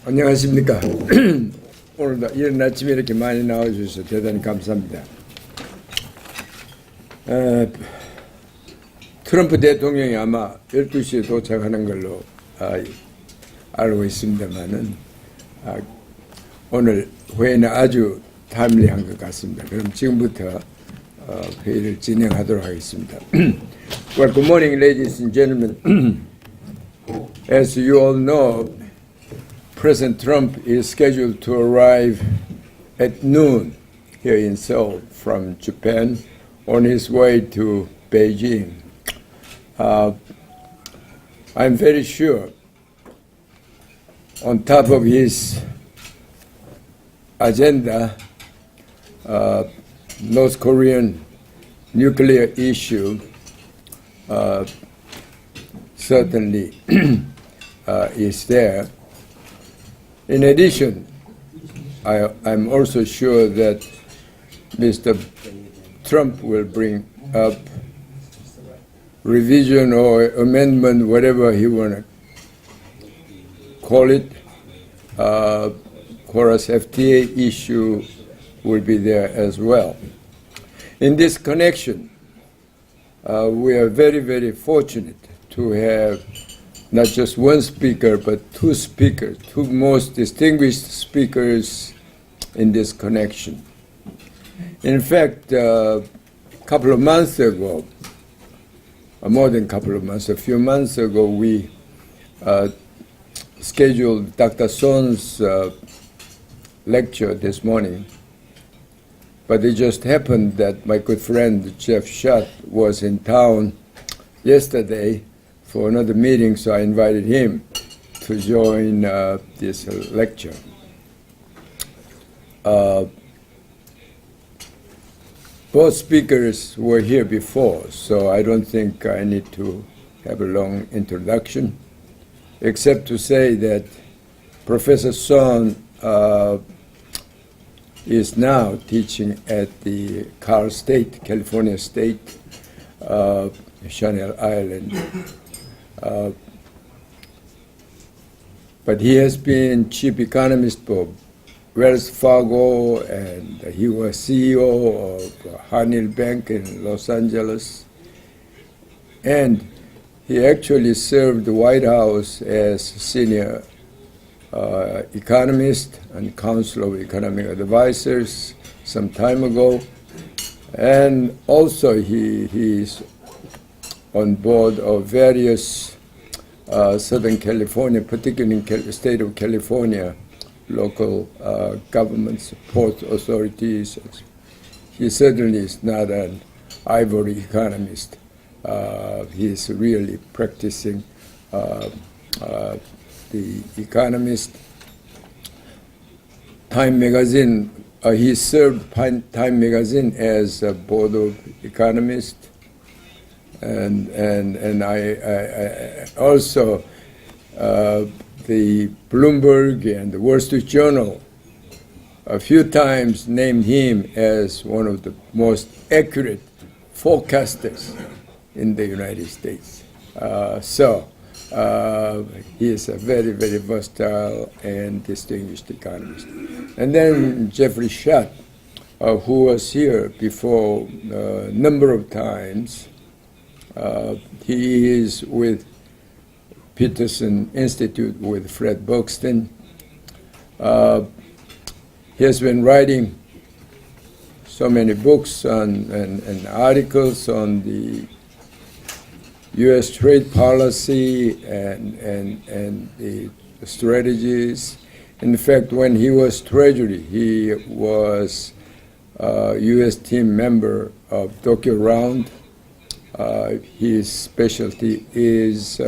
안녕하십니까. 오늘도 이른 아침에 이렇게 많이 나와주셔서 대단히 감사합니다. 트럼프 대통령이 아마 12시에 도착하는 걸로 알고 있습니다만은 오늘 회의는 아주 타임리한 것 같습니다. 그럼 지금부터 회의를 진행하도록 하겠습니다. Well, good morning, ladies and gentlemen. As you all know, President Trump is scheduled to arrive at noon here in Seoul from Japan on his way to Beijing. I'm very sure on top of his agenda, North Korean nuclear issue certainly is there. In addition, I'm also sure that Mr. Trump will bring up revision or amendment, whatever he want to call it. Of course, FTA issue will be there as well. In this connection, we are very, very fortunate to have not just one speaker, but two speakers, two most distinguished speakers in this connection. In fact, a couple of months ago, more than a couple of months, a few months ago, we scheduled Dr. Son's lecture this morning, but it just happened that my good friend Jeff Schott was in town yesterday for another meeting, so I invited him to join this lecture. Both speakers were here before, so I don't think I need to have a long introduction, except to say that Professor Son is now teaching at the California State, Channel Island. But he has been chief economist for Wells Fargo, and he was CEO of Hanil Bank in Los Angeles. And he actually served the White House as senior economist and Council of Economic Advisors some time ago. And also he is on board of various Southern California, particularly in the state of California, local governments, port authorities. He certainly is not an ivory economist. He is really practicing the economist. Time Magazine, he served Time Magazine as a board of economist. And I also, the Bloomberg and the Wall Street Journal a few times named him as one of the most accurate forecasters in the United States. So he is a very, very versatile and distinguished economist. And then Jeffrey Schott, who was here before a number of times. He is with Peterson Institute with Fred Buxton. He has been writing so many books and articles on the U.S. trade policy and the strategies. In fact, when he was Treasury, he was a U.S. team member of Tokyo Round. His specialty is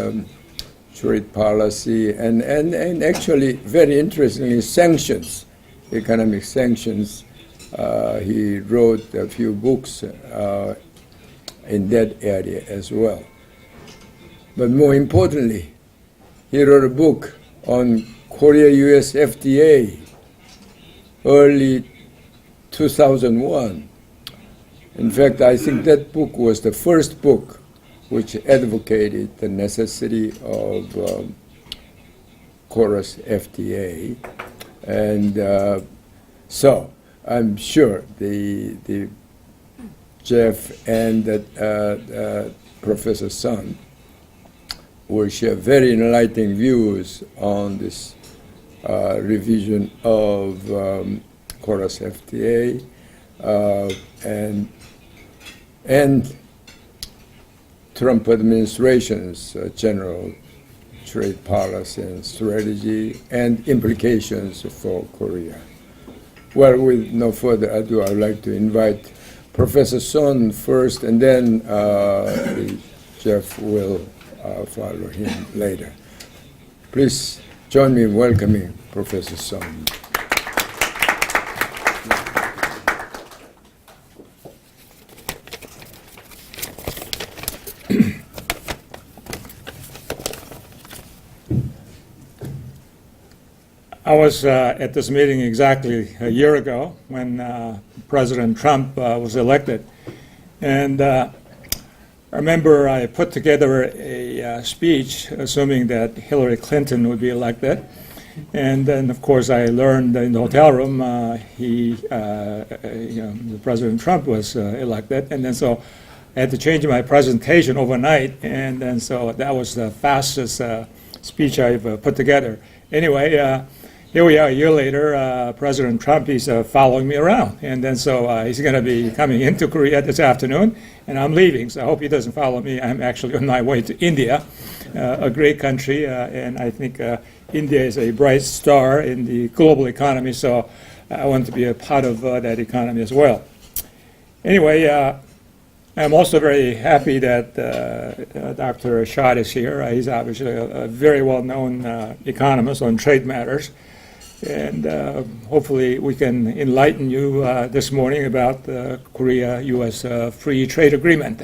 trade policy and actually, very interestingly, sanctions, economic sanctions. He wrote a few books in that area as well. But more importantly, he wrote a book on Korea-US FTA early 2001. In fact, I think that book was the first book which advocated the necessity of Korea's FTA. And so I'm sure the Jeff and Professor Sun will share very enlightening views on this revision of Korea's FTA and Trump administration's general trade policy and strategy and implications for Korea. Well, with no further ado, I'd like to invite Professor Sun first, and then Jeff will follow him later. Please join me in welcoming Professor Sun. I was at this meeting exactly a year ago when President Trump was elected. And I remember I put together a speech assuming that Hillary Clinton would be elected. And then, of course, I learned in the hotel room President Trump was elected. And then so I had to change my presentation overnight. And then so that was the fastest speech I've put together. Anyway, here we are a year later. President Trump, he's following me around. And then so he's going to be coming into Korea this afternoon, and I'm leaving. So I hope he doesn't follow me. I'm actually on my way to India, a great country. And I think India is a bright star in the global economy. So I want to be a part of that economy as well. Anyway, I'm also very happy that Dr. Schott is here. He's obviously a very well-known economist on trade matters. And hopefully we can enlighten you this morning about the Korea-U.S. Free Trade Agreement.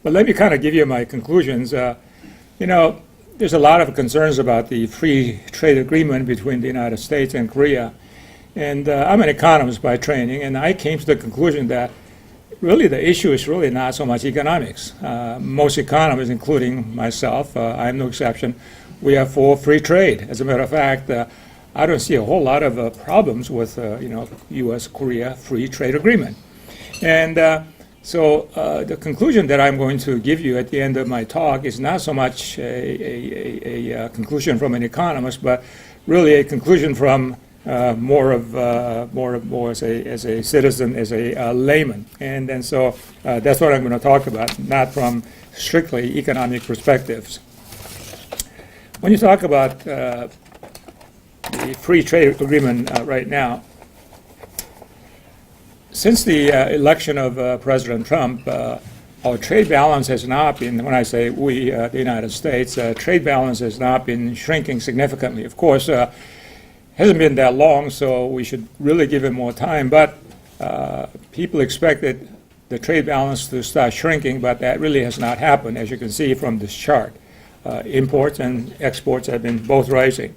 But let me kind of give you my conclusions. There's a lot of concerns about the free trade agreement between the United States and Korea. And I'm an economist by training, and I came to the conclusion that really the issue is really not so much economics. Most economists, including myself, I'm no exception, we are for free trade. As a matter of fact, I don't see a whole lot of problems with U.S.-Korea free trade agreement. And so the conclusion that I'm going to give you at the end of my talk is not so much a conclusion from an economist, but really a conclusion from more as a citizen, as a layman. And then so that's what I'm going to talk about, not from strictly economic perspectives. When you talk about the free trade agreement right now, since the election of President Trump, our trade balance has not been, when I say we, the United States, trade balance has not been shrinking significantly. Of course, hasn't been that long, so we should really give it more time. But people expected the trade balance to start shrinking, but that really has not happened, as you can see from this chart. Imports and exports have been both rising.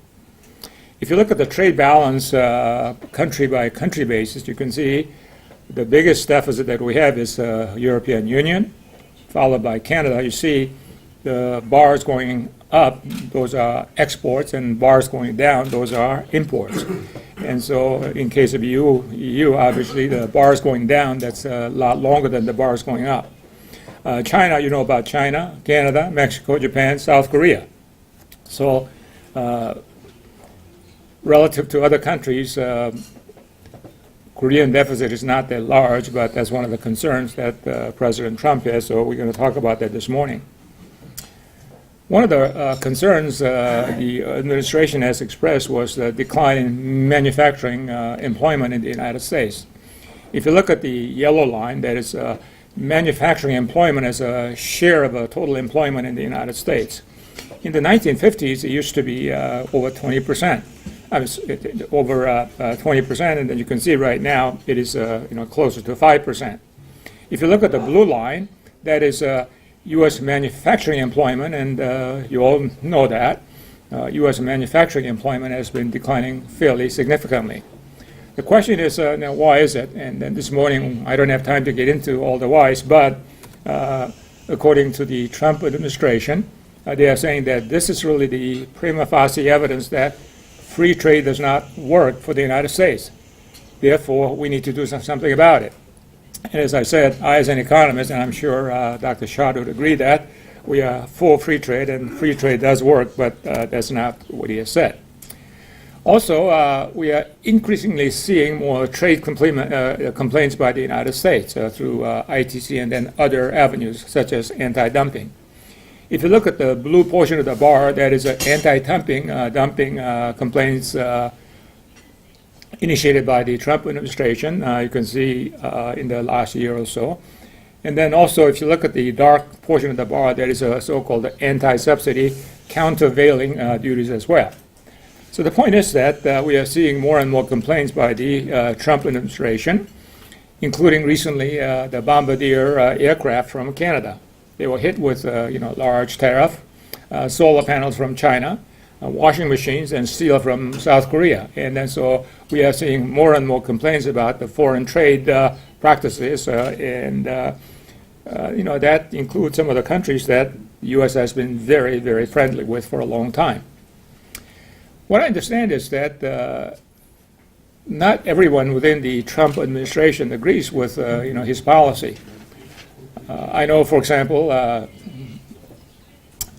If you look at the trade balance country by country basis, you can see the biggest deficit that we have is European Union, followed by Canada. You see the bars going up, those are exports, and bars going down, those are imports. And so in case of EU, obviously the bars going down, that's a lot longer than the bars going up. China, you know about China, Canada, Mexico, Japan, South Korea. So relative to other countries, Korean deficit is not that large, but that's one of the concerns that President Trump has, so we're going to talk about that this morning. One of the concerns the administration has expressed was the decline in manufacturing employment in the United States. If you look at the yellow line, that is manufacturing employment as a share of total employment in the United States. In the 1950s, it used to be over 20%. Over 20%, and then you can see right now it is closer to 5%. If you look at the blue line, that is U.S. manufacturing employment, and you all know that. U.S. manufacturing employment has been declining fairly significantly. The question is, now why is it? And then this morning, I don't have time to get into all the whys, but according to the Trump administration, they are saying that this is really the prima facie evidence that free trade does not work for the United States. Therefore, we need to do something about it. And as I said, I as an economist, and I'm sure Dr. Schott would agree that, we are for free trade, and free trade does work, but that's not what he has said. Also, we are increasingly seeing more trade complaints by the United States through ITC and then other avenues, such as anti-dumping. If you look at the blue portion of the bar, that is anti-dumping complaints initiated by the Trump administration. You can see in the last year or so. And then also, if you look at the dark portion of the bar, there is a so-called anti-subsidy countervailing duties as well. So the point is that we are seeing more and more complaints by the Trump administration, including recently the Bombardier aircraft from Canada. They were hit with large tariff, solar panels from China, washing machines, and steel from South Korea. And then so we are seeing more and more complaints about the foreign trade practices, and that includes some of the countries that the U.S. has been very, very friendly with for a long time. What I understand is that not everyone within the Trump administration agrees with his policy. I know, for example,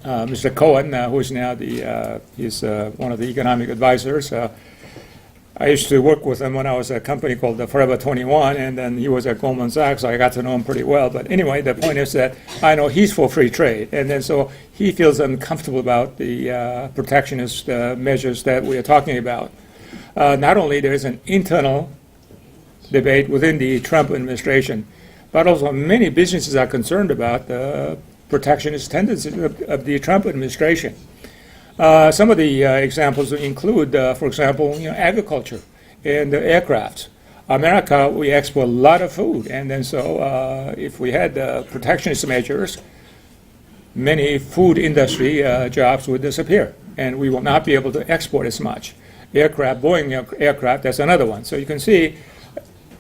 Mr. Cohen, who is now he's one of the economic advisors. I used to work with him when I was at a company called Forever 21, and then he was at Goldman Sachs, so I got to know him pretty well. But anyway, the point is that I know he's for free trade, and then so he feels uncomfortable about the protectionist measures that we are talking about. Not only there is an internal debate within the Trump administration, but also many businesses are concerned about the protectionist tendencies of the Trump administration. Some of the examples include, for example, agriculture and aircrafts. America, we export a lot of food, and then so if we had protectionist measures, many food industry jobs would disappear, and we will not be able to export as much. Boeing aircraft, that's another one. So you can see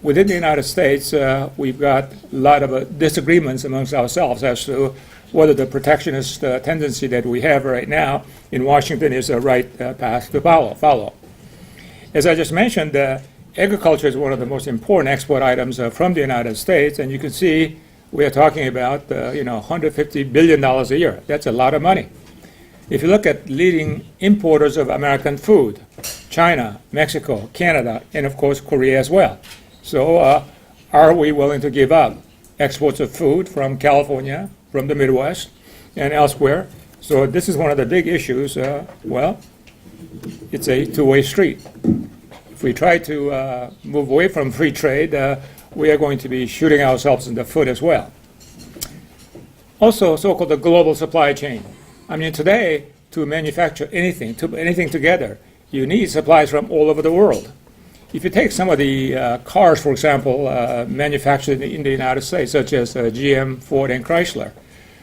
within the United States, we've got a lot of disagreements amongst ourselves as to whether the protectionist tendency that we have right now in Washington is the right path to follow. As I just mentioned, agriculture is one of the most important export items from the United States, and you can see we are talking about $150 billion a year. That's a lot of money. If you look at leading importers of American food, China, Mexico, Canada, and of course Korea as well. So are we willing to give up exports of food from California, from the Midwest, and elsewhere? So this is one of the big issues. Well, it's a two-way street. If we try to move away from free trade, we are going to be shooting ourselves in the foot as well. Also, so-called the global supply chain. I mean, today, to manufacture anything, to put anything together, you need supplies from all over the world. If you take some of the cars, for example, manufactured in the United States, such as GM, Ford, and Chrysler,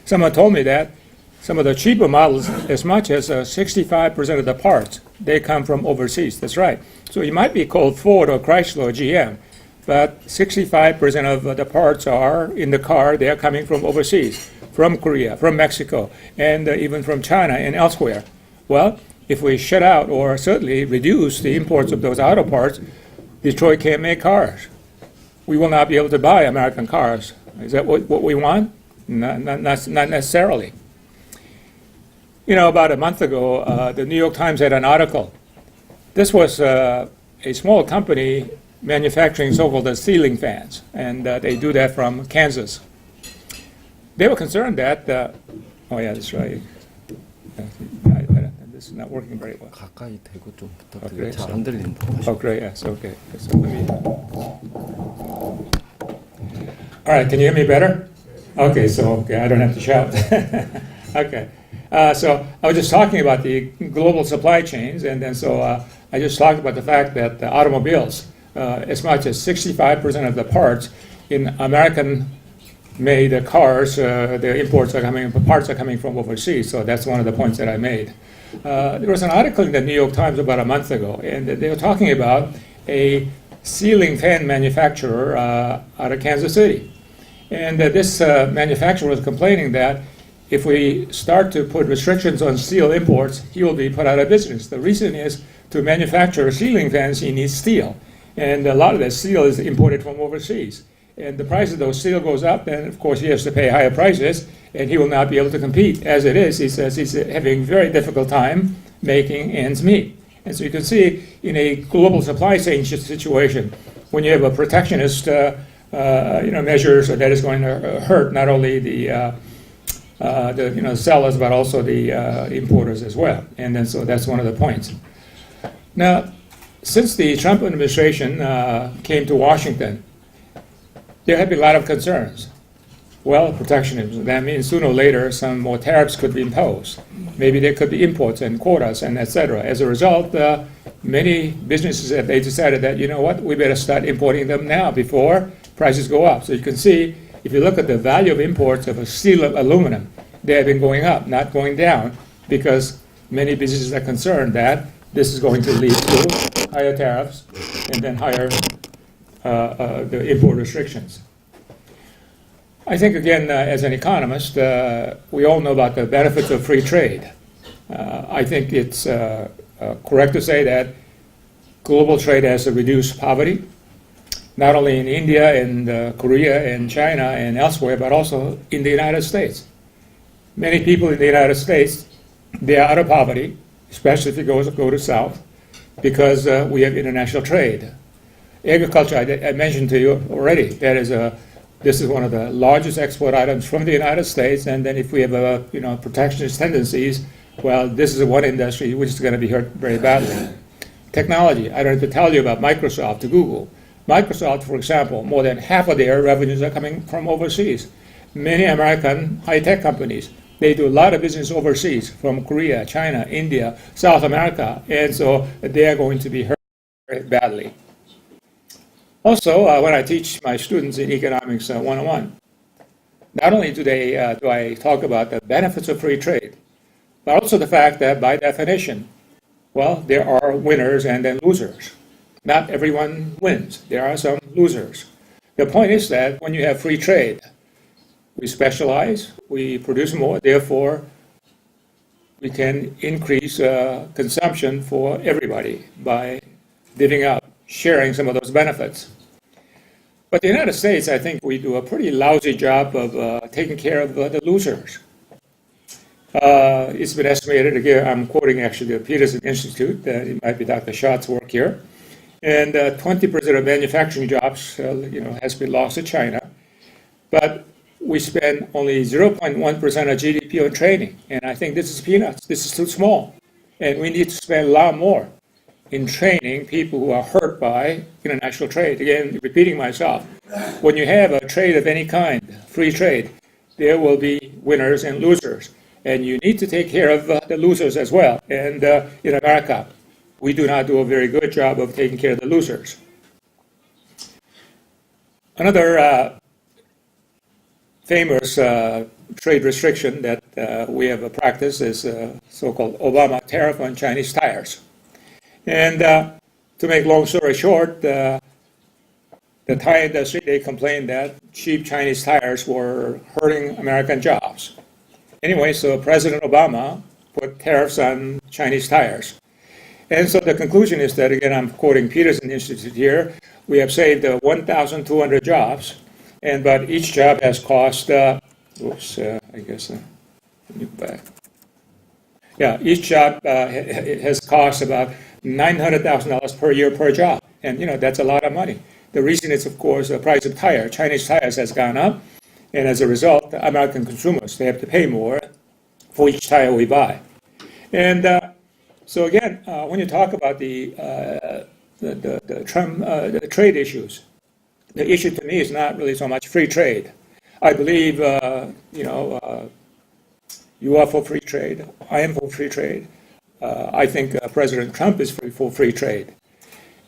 someone told me that some of the cheaper models, as much as 65% of the parts, they come from overseas. That's right. So you might be called Ford or Chrysler or GM, but 65% of the parts are in the car, they are coming from overseas, from Korea, from Mexico, and even from China and elsewhere. Well, if we shut out or certainly reduce the imports of those auto parts, Detroit can't make cars. We will not be able to buy American cars. Is that what we want? Not necessarily. About a month ago, the New York Times had an article. This was a small company manufacturing so-called ceiling fans, and they do that from Kansas. They were concerned that, oh yeah, that's right. This is not working very well. 가까이 대고 좀 부탁드려요. 잘 안 들린다. Oh, great. Yes. Okay. So let me. All right. Can you hear me better? Okay. So I don't have to shout. Okay. So I was just talking about the global supply chains, and then so I just talked about the fact that the automobiles, as much as 65% of the parts in American made cars, the imports are coming, parts are coming from overseas. So that's one of the points that I made. There was an article in the New York Times about a month ago, and they were talking about a ceiling fan manufacturer out of Kansas City. And this manufacturer was complaining that if we start to put restrictions on steel imports, he will be put out of business. The reason is to manufacture ceiling fans, you need steel. And a lot of that steel is imported from overseas. And the price of those steel goes up, and of course he has to pay higher prices, and he will not be able to compete. As it is, he says he's having a very difficult time making ends meet. And so you can see in a global supply chain situation, when you have a protectionist measures that is going to hurt not only the sellers but also the importers as well. And then so that's one of the points. Now, since the Trump administration came to Washington, there have been a lot of concerns. Well, protectionism, that means sooner or later some more tariffs could be imposed. Maybe there could be imports and quotas and et cetera. As a result, many businesses they decided that, you know what, we better start importing them now before prices go up. So you can see, if you look at the value of imports of steel and aluminum, they have been going up, not going down, because many businesses are concerned that this is going to lead to higher tariffs and then higher the import restrictions. I think, again, as an economist, we all know about the benefits of free trade. I think it's correct to say that global trade has reduced poverty, not only in India and Korea and China and elsewhere, but also in the United States. Many people in the United States, they are out of poverty, especially if you go to South, because we have international trade. Agriculture, I mentioned to you already, this is one of the largest export items from the United States, and then if we have protectionist tendencies, well, this is one industry which is going to be hurt very badly. Technology, I don't have to tell you about Microsoft, Google. Microsoft, for example, more than half of their revenues are coming from overseas. Many American high-tech companies, they do a lot of business overseas, from Korea, China, India, South America, and so they are going to be hurt very badly. Also, when I teach my students in Economics 101, not only do I talk about the benefits of free trade, but also the fact that by definition, well, there are winners and then losers. Not everyone wins. There are some losers. The point is that when you have free trade, we specialize, we produce more, therefore we can increase consumption for everybody by divvying up, sharing some of those benefits. But the United States, I think we do a pretty lousy job of taking care of the losers. It's been estimated, again, I'm quoting actually the Peterson Institute, it might be Dr. Schott's work here, and 20% of manufacturing jobs has been lost to China, but we spend only 0.1% of GDP on training, and I think this is peanuts. This is too small, and we need to spend a lot more in training people who are hurt by international trade. Again, repeating myself, when you have a trade of any kind, free trade, there will be winners and losers, and you need to take care of the losers as well. And in America, we do not do a very good job of taking care of the losers. Another famous trade restriction that we have a practice is so-called Obama tariff on Chinese tires. And to make long story short, the tire industry, they complained that cheap Chinese tires were hurting American jobs. Anyway, so President Obama put tariffs on Chinese tires. And so the conclusion is that, again, I'm quoting Peterson Institute here, we have saved 1,200 jobs, but each job has cost, each job has cost about $900,000 per year per job. And, that's a lot of money. The reason is, of course, the price of Chinese tires has gone up. And as a result, American consumers, they have to pay more for each tire we buy. And so again, when you talk about the trade issues, the issue to me is not really so much free trade. I believe, you are for free trade. I am for free trade. I think President Trump is for free trade.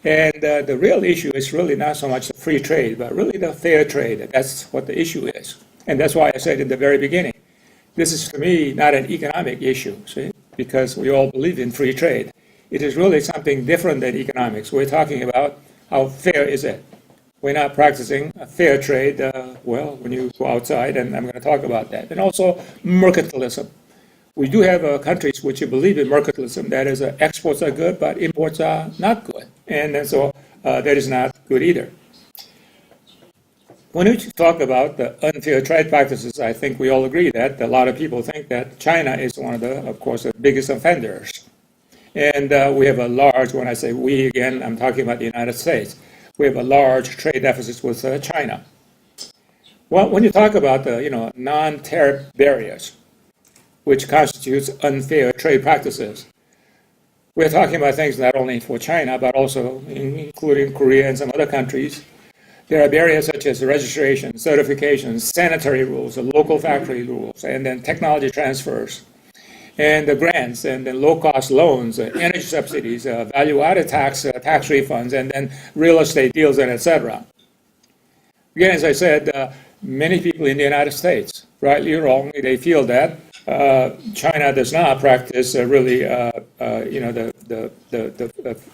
And the real issue is really not so much the free trade, but really the fair trade. That's what the issue is. And that's why I said in the very beginning, this is, to me, not an economic issue, see, because we all believe in free trade. It is really something different than economics. We're talking about how fair is it. We're not practicing a fair trade, when you go outside, and I'm going to talk about that. And also mercantilism. We do have countries which believe in mercantilism, that is, exports are good, but imports are not good. And so that is not good either. When we talk about the unfair trade practices, I think we all agree that a lot of people think that China is one of the, of course, the biggest offenders. And we have a large, when I say we again, I'm talking about the United States. We have a large trade deficit with China. Well, when you talk about the, non-tariff barriers, which constitutes unfair trade practices, we're talking about things not only for China, but also including Korea and some other countries. There are barriers such as registration, certification, sanitary rules, local factory rules, and then technology transfers, and the grants, and then low-cost loans, energy subsidies, value-added tax refunds, and then real estate deals, and etc. Again, as I said, many people in the United States, rightly or wrongly, they feel that China does not practice really, the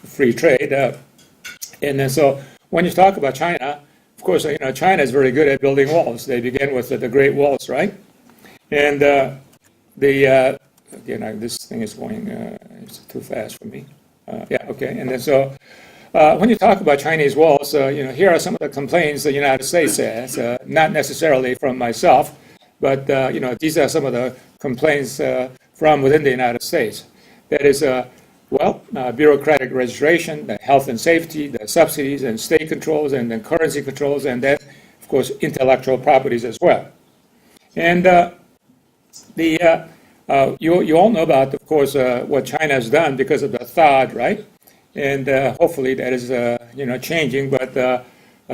free trade, and then so when you talk about China, of course, China is very good at building walls. They began with the Great Walls, right? And again, this thing is going, it's too fast for me. Okay. And then so when you talk about Chinese walls, here are some of the complaints the United States has, not necessarily from myself, but, these are some of the complaints from within the United States. That is, bureaucratic registration, the health and safety, the subsidies and state controls, and then currency controls, and then, of course, intellectual properties as well. And you all know about, of course, what China has done because of the THAAD, right? And hopefully that is, changing. But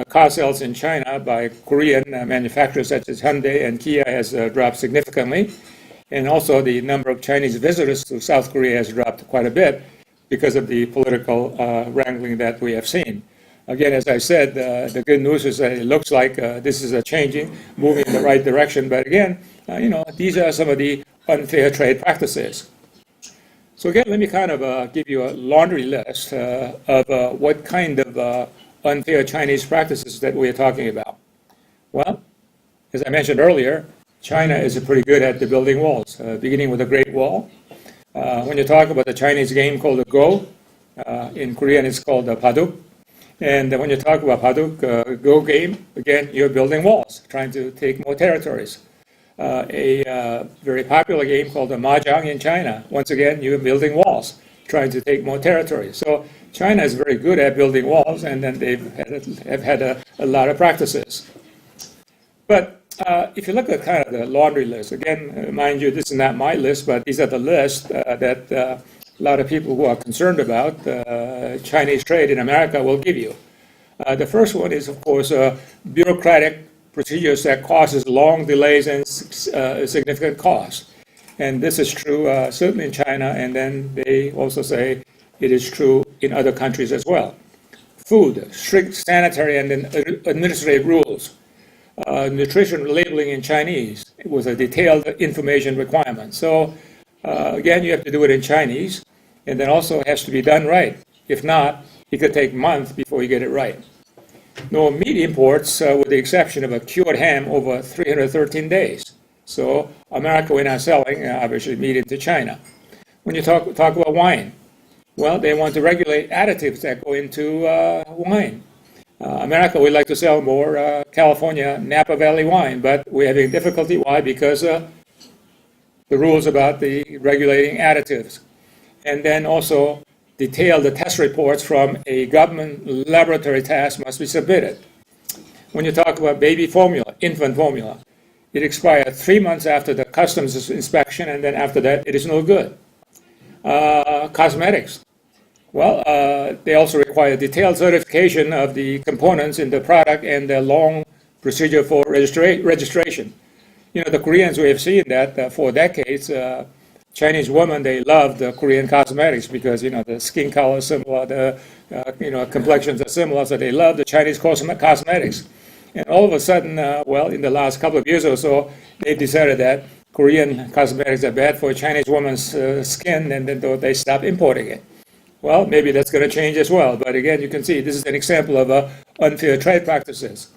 car sales in China by Korean manufacturers such as Hyundai and Kia has dropped significantly. And also the number of Chinese visitors to South Korea has dropped quite a bit because of the political wrangling that we have seen. Again, as I said, the good news is that it looks like this is changing, moving in the right direction. But again, these are some of the unfair trade practices. So again, let me kind of give you a laundry list of what kind of unfair Chinese practices that we are talking about. Well, as I mentioned earlier, China is pretty good at the building walls, beginning with the Great Wall. When you talk about the Chinese game called the Go, in Korean it's called the Paduk. And when you talk about Paduk, Go game, again, you're building walls, trying to take more territories. A very popular game called the Mahjong in China. Once again, you're building walls, trying to take more territory. So China is very good at building walls, and then have had a lot of practices. But if you look at kind of the laundry list, again, mind you, this is not my list, but these are the lists that a lot of people who are concerned about Chinese trade in America will give you. The first one is, of course, bureaucratic procedures that causes long delays and significant costs. And this is true certainly in China, and then they also say it is true in other countries as well. Food, strict sanitary and administrative rules. Nutrition labeling in Chinese with a detailed information requirement. So again, you have to do it in Chinese, and then also it has to be done right. If not, it could take months before you get it right. No meat imports, with the exception of a cured ham, over 313 days. So America, we're not selling, obviously, meat into China. When you talk about wine, well, they want to regulate additives that go into wine. America, we like to sell more California Napa Valley wine, but we're having difficulty. Why? Because the rules about the regulating additives. And then also detailed test reports from a government laboratory test must be submitted. When you talk about baby formula, infant formula, it expires 3 months after the customs inspection, and then after that, it is no good. Cosmetics. Well, they also require detailed certification of the components in the product and the long procedure for registration. The Koreans, we have seen that for decades, Chinese women, they love the Korean cosmetics because, the skin color is similar, the complexions are similar, so they love the Chinese cosmetics. And all of a sudden, well, in the last couple of years or so, they decided that Korean cosmetics are bad for Chinese women's skin, and then they stopped importing it. Well, maybe that's going to change as well. But again, you can see this is an example of unfair trade practices.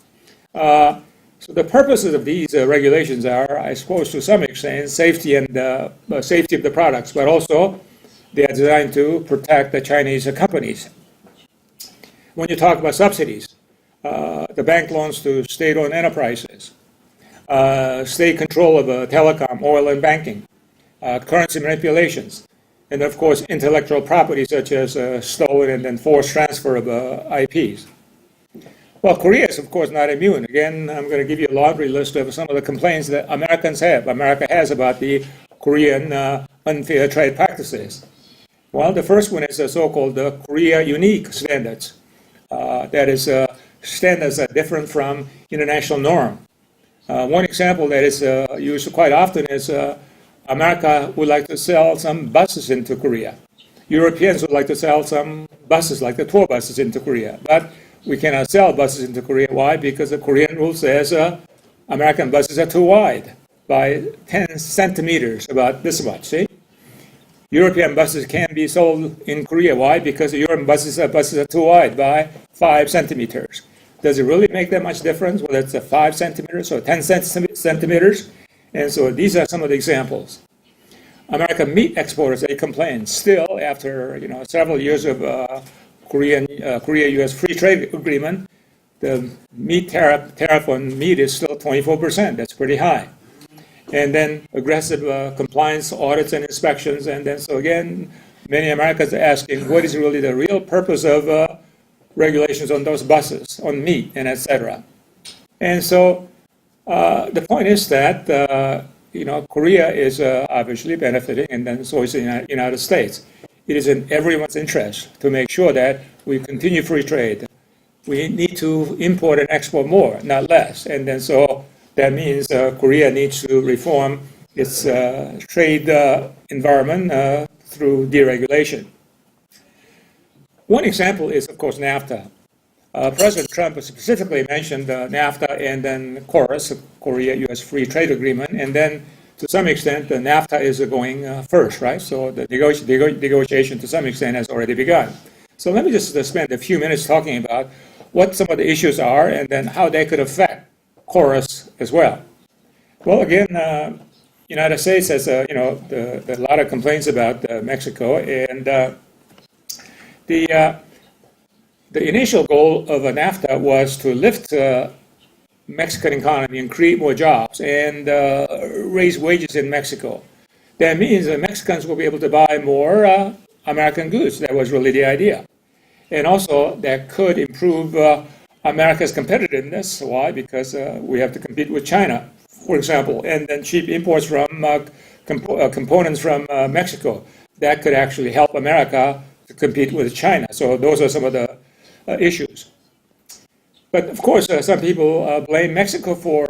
So the purposes of these regulations are, I suppose, to some extent, safety and safety of the products, but also they are designed to protect the Chinese companies. When you talk about subsidies, the bank loans to state-owned enterprises, state control of telecom, oil, and banking, currency manipulations, and of course intellectual property such as stolen and then forced transfer of IPs. Well, Korea is of course not immune. Again, I'm going to give you a laundry list of some of the complaints that America has about the Korean unfair trade practices. Well, the first one is the so-called Korea unique standards. That is, standards that are different from international norm. One example that is used quite often is America would like to sell some buses into Korea. Europeans would like to sell some buses, like the tour buses, into Korea. But we cannot sell buses into Korea. Why? Because the Korean rule says American buses are too wide by 10 centimeters, about this much, see? European buses can be sold in Korea. Why? Because the European buses are too wide by 5 centimeters. Does it really make that much difference whether it's 5 centimeters or 10 centimeters? And so these are some of the examples. American meat exporters, they complain still after several years of Korea-U.S. free trade agreement. The meat tariff on meat is still 24%. That's pretty high. And then aggressive compliance audits and inspections. And then so again, many Americans are asking, what is really the real purpose of regulations on those buses, on meat, and etc. And so the point is that Korea is obviously benefiting, and then so is the United States. It is in everyone's interest to make sure that we continue free trade. We need to import and export more, not less. And then so that means Korea needs to reform its trade environment through deregulation. One example is, of course, Nafta. President Trump specifically mentioned Nafta and then KORUS, Korea-U.S. Free Trade Agreement, and then to some extent, the Nafta is going first, right? So the negotiation to some extent has already begun. So let me just spend a few minutes talking about what some of the issues are and then how they could affect KORUS as well. Well, again, United States has a lot of complaints about Mexico, and the initial goal of Nafta was to lift Mexican economy and create more jobs and raise wages in Mexico. That means that Mexicans will be able to buy more American goods. That was really the idea. And also that could improve America's competitiveness. Why? Because we have to compete with China, for example, and then cheap imports from components from Mexico. That could actually help America to compete with China. So those are some of the issues. But of course, some people blame Mexico for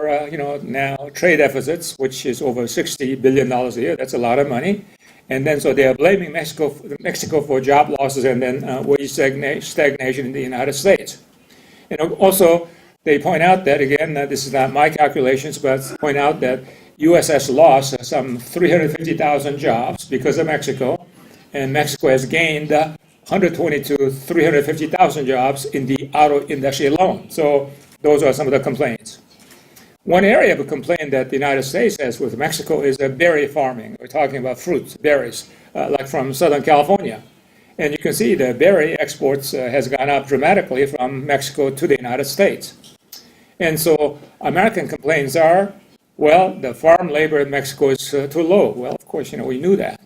now trade deficits, which is over $60 billion a year. That's a lot of money. And then so they are blaming Mexico for job losses and then wage stagnation in the United States. And also, they point out that, again, this is not my calculations, but point out that U.S. has lost some 350,000 jobs because of Mexico, and Mexico has gained 120 to 350,000 jobs in the auto industry alone. So those are some of the complaints. One area of a complaint that the United States has with Mexico is berry farming. We're talking about fruits, berries, like from Southern California. And you can see the berry exports has gone up dramatically from Mexico to the United States. And so American complaints are, well, the farm labor in Mexico is too low. Well, of course, we knew that.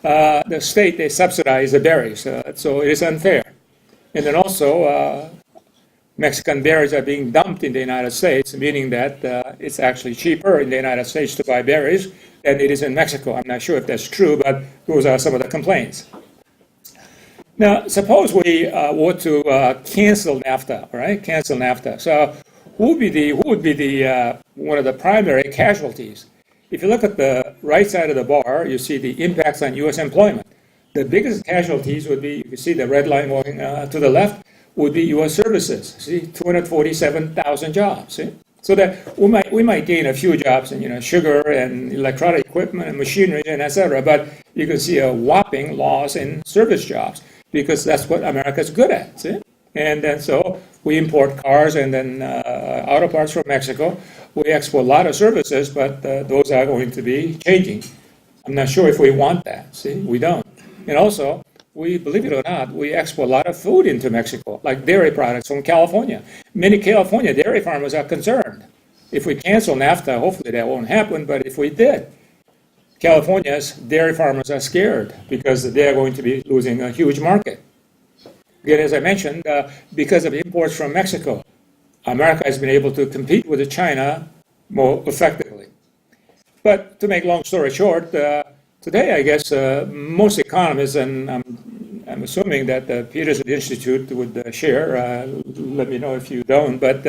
The state, they subsidize the berries, so it is unfair. And then also, Mexican berries are being dumped in the United States, meaning that it's actually cheaper in the United States to buy berries than it is in Mexico. I'm not sure if that's true, but those are some of the complaints. Now, suppose we were to cancel Nafta, right? Cancel Nafta. So who would be the one of the primary casualties? If you look at the right side of the bar, you see the impacts on U.S. employment. The biggest casualties would be, you can see the red line going to the left, would be U.S. services. See, 247,000 jobs. See? So that we might gain a few jobs in sugar and electronic equipment and machinery and etc. But you can see a whopping loss in service jobs because that's what America's good at. See? And then so we import cars and then auto parts from Mexico. We export a lot of services, but those are going to be changing. I'm not sure if we want that. See, we don't. And also, we, believe it or not, we export a lot of food into Mexico, like dairy products from California. Many California dairy farmers are concerned. If we cancel Nafta, hopefully that won't happen, but if we did, California's dairy farmers are scared because they're going to be losing a huge market. Again, as I mentioned, because of imports from Mexico, America has been able to compete with China more effectively. But to make long story short, today, I guess most economists, and I'm assuming that the Peterson Institute would share, let me know if you don't, but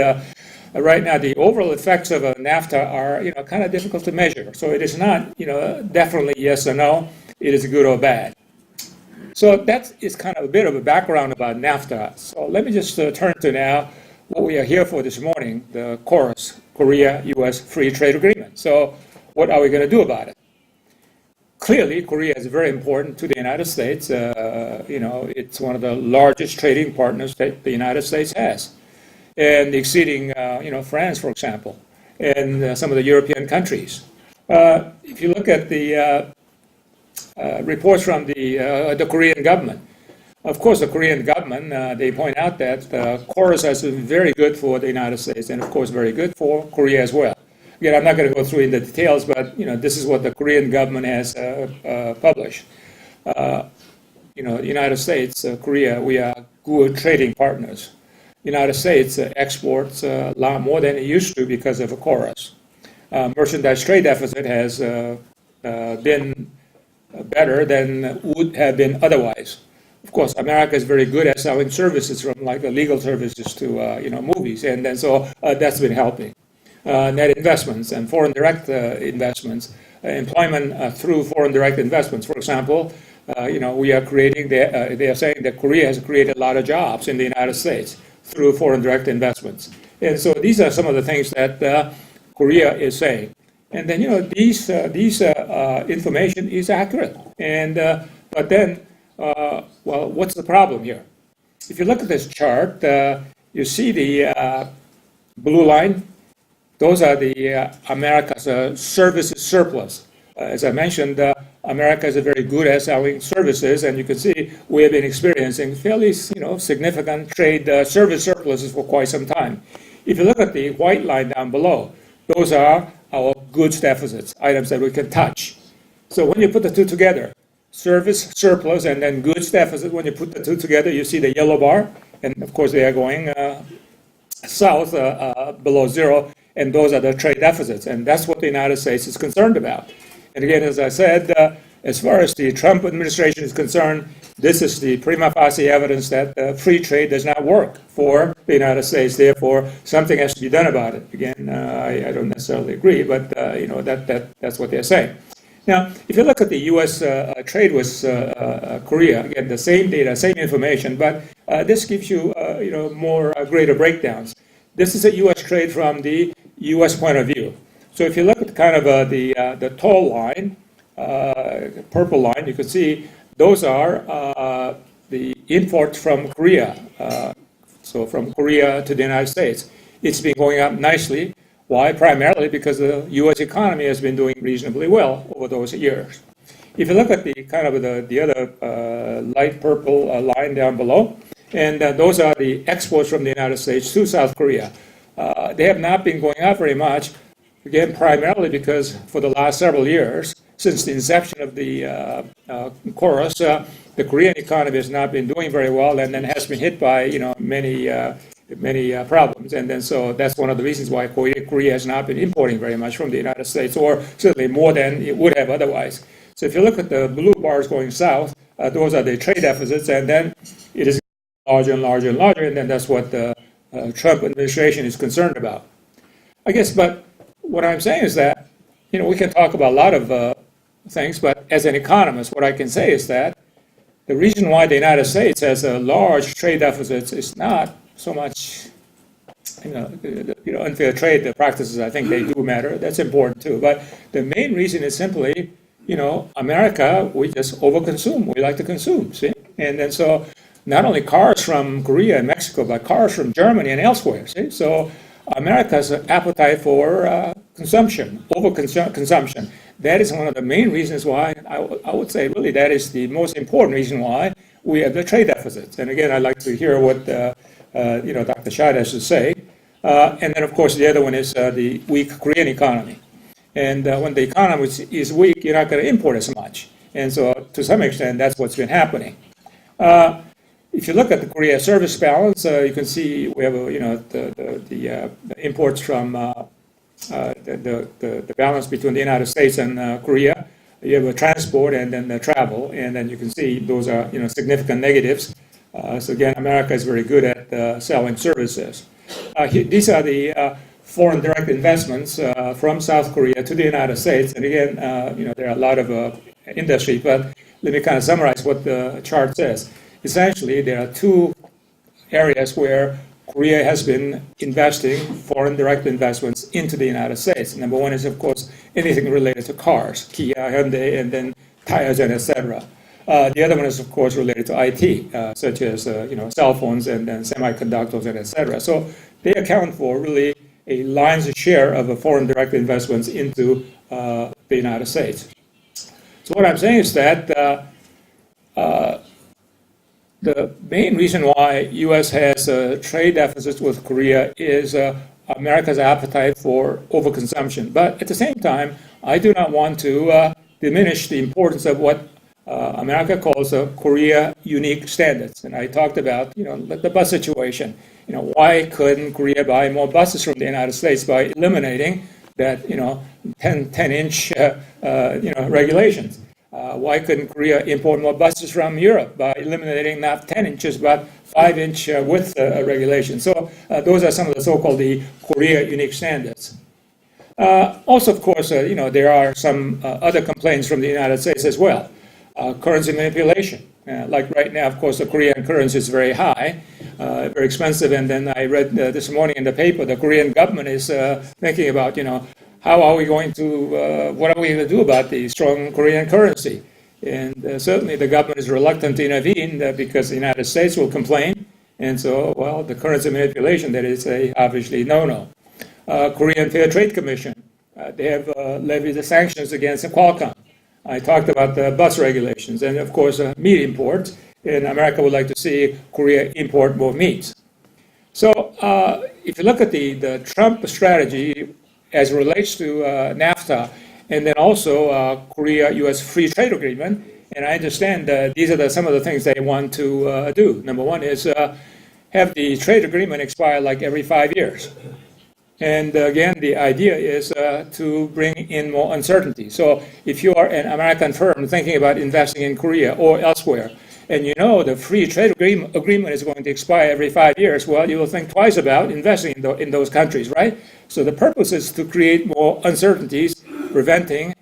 right now the overall effects of a NAFTA are kind of difficult to measure. So it is not definitely yes or no, it is good or bad. So that is kind of a bit of a background about NAFTA. So let me just turn to now what we are here for this morning, the KORUS, Korea-U.S. Free Trade Agreement. So what are we going to do about it? Clearly, Korea is very important to the United States. It's one of the largest trading partners that the United States has, and exceeding, France, for example, and some of the European countries. If you look at the reports from the Korean government, of course, the Korean government, they point out that KORUS has been very good for the United States, and of course, very good for Korea as well. Again, I'm not going to go through in the details, but this is what the Korean government has published. The United States, Korea, we are good trading partners. The United States exports a lot more than it used to because of KORUS. Merchandise trade deficit has been better than would have been otherwise. Of course, America is very good at selling services, from like legal services to movies, and then so that's been helping. Net investments and foreign direct investments, employment through foreign direct investments. For example, we are creating, they are saying that Korea has created a lot of jobs in the United States through foreign direct investments. And so these are some of the things that Korea is saying. And then, these information is accurate. And but then, what's the problem here? If you look at this chart, you see the blue line. Those are the America's services surplus. As I mentioned, America is very good at selling services, and you can see we have been experiencing fairly, significant trade service surpluses for quite some time. If you look at the white line down below, those are our goods deficits, items that we can touch. So when you put the two together, service surplus and then goods deficit, when you put the two together, you see the yellow bar, and of course they are going south below zero. And those are the trade deficits, and that's what the United States is concerned about. And again, as I said, as far as the Trump administration is concerned, this is the prima facie evidence that free trade does not work for the United States. Therefore, something has to be done about it. Again, I don't necessarily agree, but that's what they're saying. Now, if you look at the U.S. Trade with Korea, again, the same data, same information, but this gives you more greater breakdowns. This is a U.S. trade from the U.S. point of view. So if you look at kind of the tall line, purple line, you can see those are the imports from Korea. So from Korea to the United States. It's been going up nicely. Why? Primarily because the U.S. economy has been doing reasonably well over those years. If you look at the kind of the other light purple line down below, and those are the exports from the United States to South Korea. They have not been going up very much, again, primarily because for the last several years, since the inception of the KORUS, the Korean economy has not been doing very well, and then has been hit by many problems. And then so that's one of the reasons why Korea has not been importing very much from the United States, or certainly more than it would have otherwise. So if you look at the blue bars going south, those are the trade deficits, and then it is larger and larger and larger, and then that's what the Trump administration is concerned about. I guess, but what I'm saying is that, we can talk about a lot of things, but as an economist, what I can say is that the reason why the United States has a large trade deficit is not so much, unfair trade practices. I think they do matter. That's important too. But the main reason is simply, America, we just overconsume. We like to consume, see? And then so not only cars from Korea and Mexico, but cars from Germany and elsewhere, see? So America's appetite for consumption, overconsumption, that is one of the main reasons why, I would say really that is the most important reason why we have the trade deficits. And again, I'd like to hear what Dr. Schott has to say. And then, of course, the other one is the weak Korean economy. And when the economy is weak, you're not going to import as much. And so, to some extent, that's what's been happening. If you look at the Korea service balance, you can see we have, the imports from the balance between the United States and Korea. You have a transport and then the travel, and then you can see those are, significant negatives. So again, America is very good at selling services. These are the foreign direct investments from South Korea to the United States. And again, there are a lot of industry, but let me kind of summarize what the chart says. Essentially, there are two areas where Korea has been investing foreign direct investments into the United States. Number one is, of course, anything related to cars, Kia, Hyundai, and then tires, and etc. The other one is, of course, related to IT, such as cell phones and then semiconductors, and etc. So they account for really a lion's share of foreign direct investments into the United States. So what I'm saying is that the main reason why U.S. has trade deficits with Korea is America's appetite for overconsumption. But at the same time, I do not want to diminish the importance of what America calls Korea unique standards. And I talked about, the bus situation. Why couldn't Korea buy more buses from the United States by eliminating that, 10-inch, regulations? Why couldn't Korea import more buses from Europe by eliminating not 10 inches but 5-inch width regulations? So those are some of the so-called the Korea unique standards. Also, of course, there are some other complaints from the United States as well. Currency manipulation. Like right now, of course, the Korean currency is very high, very expensive. And then I read this morning in the paper, the Korean government is thinking about, how are we going to, what are we going to do about the strong Korean currency? And certainly the government is reluctant to intervene because the United States will complain. And so, well, the currency manipulation, that is obviously no-no. Korean Fair Trade Commission, they have levied the sanctions against Qualcomm. I talked about the bus regulations and, of course, meat imports. And America would like to see Korea import more meat. So if you look at the Trump strategy as it relates to Nafta, and then also Korea-U.S. free trade agreement, and I understand these are some of the things they want to do. Number one is have the trade agreement expire like every 5 years. And again, the idea is to bring in more uncertainty. So if you are an American firm thinking about investing in Korea or elsewhere, and the free trade agreement is going to expire every 5 years, well, you will think twice about investing in those countries, right? So the purpose is to create more uncertainties, preventing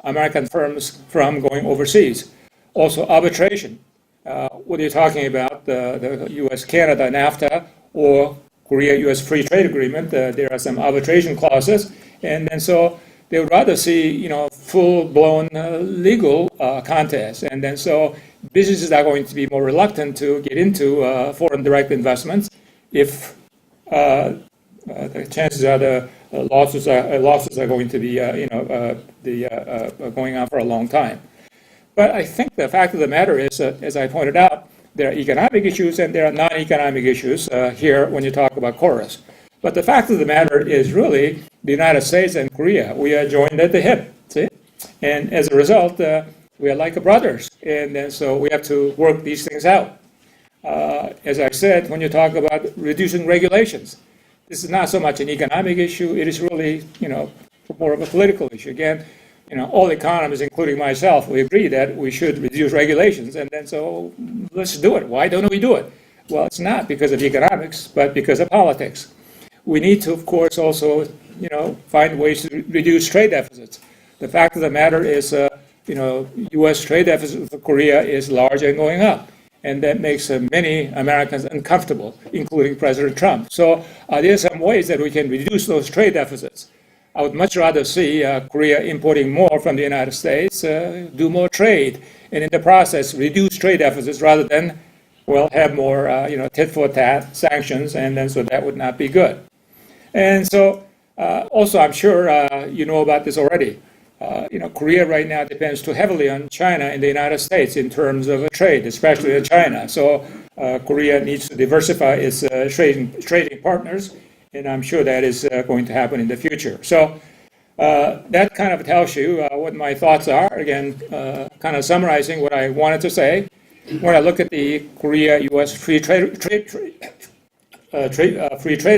American firms from going overseas. Also, arbitration. What are you talking about? The U.S.-Canada NAFTA or Korea-U.S. free trade agreement? There are some arbitration clauses, and then so they would rather see, full-blown legal contest. And then so businesses are going to be more reluctant to get into foreign direct investments if the chances are the losses are going to be, going on for a long time. But I think the fact of the matter is, as I pointed out, there are economic issues and there are non-economic issues here when you talk about KORUS. But the fact of the matter is really the United States and Korea, we are joined at the hip, see? And as a result, we are like brothers. And then so we have to work these things out. As I said, when you talk about reducing regulations, this is not so much an economic issue. It is really, more of a political issue. Again, all economists, including myself, we agree that we should reduce regulations. And then so let's do it. Why don't we do it? Well, it's not because of economics, but because of politics. We need to, of course, also, find ways to reduce trade deficits. The fact of the matter is U.S. trade deficit with Korea is large and going up. And that makes many Americans uncomfortable, including President Trump. So there are some ways that we can reduce those trade deficits. I would much rather see Korea importing more from the United States, do more trade, and in the process reduce trade deficits rather than, have more, tit-for-tat sanctions, and then so that would not be good. And so also, I'm sure you know about this already. Korea right now depends too heavily on China and the United States in terms of trade, especially in China. So Korea needs to diversify its trading partners, and I'm sure that is going to happen in the future. So that kind of tells you what my thoughts are. Again, kind of summarizing what I wanted to say. When I look at the Korea-U.S. free trade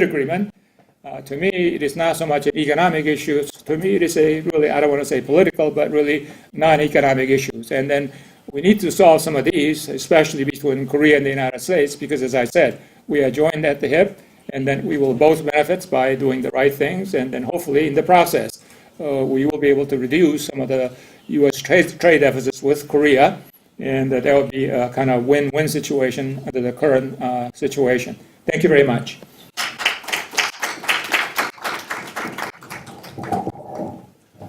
agreement, to me, it is not so much an economic issue. To me, it is really, I don't want to say political, but really non-economic issues. And then we need to solve some of these, especially between Korea and the United States, because as I said, we are joined at the hip, and then we will both benefit by doing the right things, and then hopefully in the process, we will be able to reduce some of the U.S. trade deficits with Korea, and that will be a kind of win-win situation under the current situation. Thank you very much.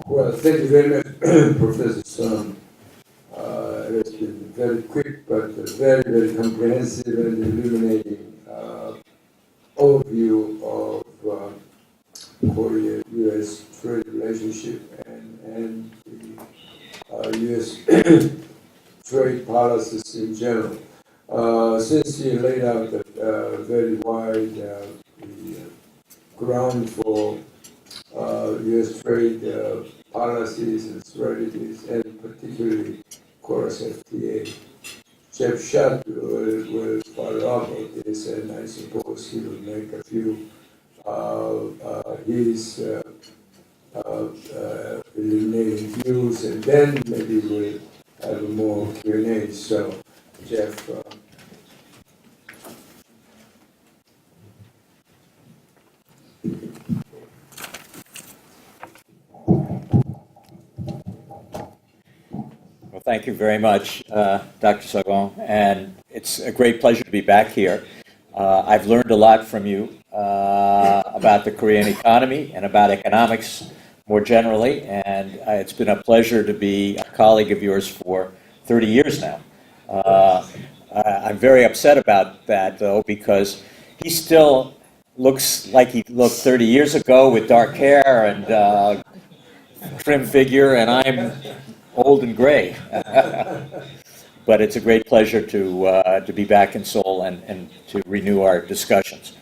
Well, thank you very much, Professor Son. It's been very quick, but very, very comprehensive and illuminating overview of Korea-U.S. trade relationship and the U.S. trade policies in general. Since you laid out a very wide ground for U.S. trade policies and strategies, and particularly, of course, FTA. Jeff Schott will follow up on this, and I suppose he will make a few his illuminating views, and then maybe we'll have more Q&A. So, Jeff. Well, thank you very much, Dr. Sagon, and it's a great pleasure to be back here. I've learned a lot from you about the Korean economy and about economics more generally, and it's been a pleasure to be a colleague of yours for 30 years now. I'm very upset about that, though, because he still looks like he looked 30 years ago with dark hair and trim figure, and I'm old and gray. But it's a great pleasure to be back in Seoul and to renew our discussions.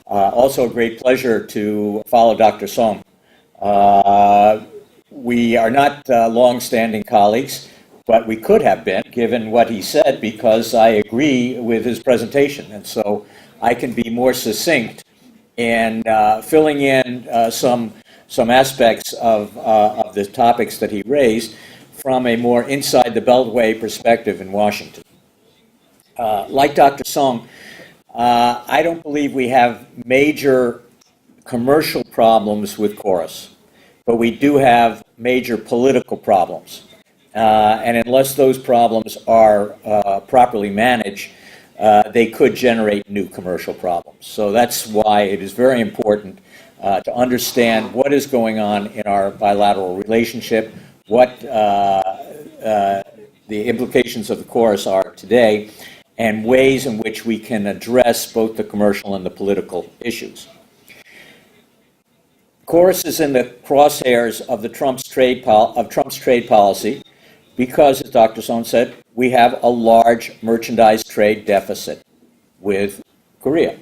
Also a great pleasure to follow Dr. Song. We are not long-standing colleagues, but we could have been, given what he said, because I agree with his presentation. And so I can be more succinct in filling in some aspects of the topics that he raised from a more inside the Beltway perspective in Washington. Like Dr. Song, I don't believe we have major commercial problems with Chorus, but we do have major political problems. And unless those problems are properly managed, they could generate new commercial problems. So that's why it is very important to understand what is going on in our bilateral relationship, what the implications of the Chorus are today, and ways in which we can address both the commercial and the political issues. Chorus is in the crosshairs of Trump's trade policy because, as Dr. Song said, we have a large merchandise trade deficit with Korea.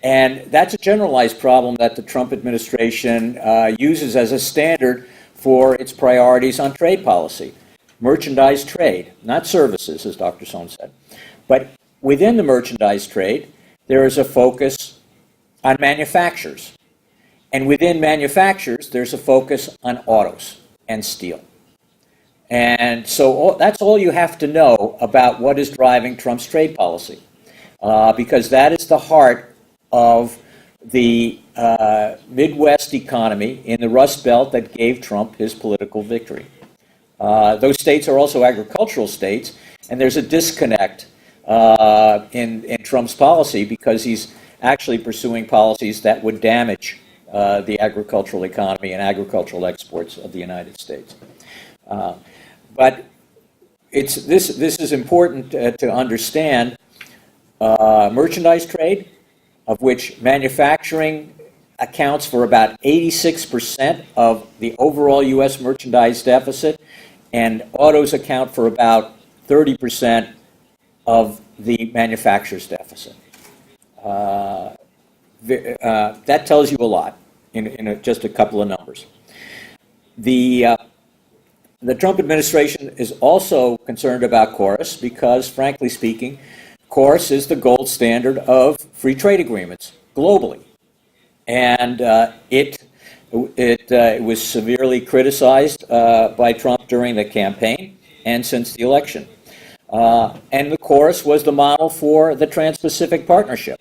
And that's a generalized problem that the Trump administration uses as a standard for its priorities on trade policy. Merchandise trade, not services, as Dr. Song said. But within the merchandise trade, there is a focus on manufacturers. And within manufacturers, there's a focus on autos and steel. And so that's all you have to know about what is driving Trump's trade policy, because that is the heart of the Midwest economy in the Rust Belt that gave Trump his political victory. Those states are also agricultural states, and there's a disconnect in Trump's policy because he's actually pursuing policies that would damage the agricultural economy and agricultural exports of the United States. But this is important to understand. Merchandise trade, of which manufacturing accounts for about 86% of the overall U.S. merchandise deficit, and autos account for about 30% of the manufacturer's deficit. That tells you a lot in just a couple of numbers. The Trump administration is also concerned about KORUS because, frankly speaking, KORUS is the gold standard of free trade agreements globally. And it was severely criticized by Trump during the campaign and since the election. And the KORUS was the model for the Trans-Pacific Partnership.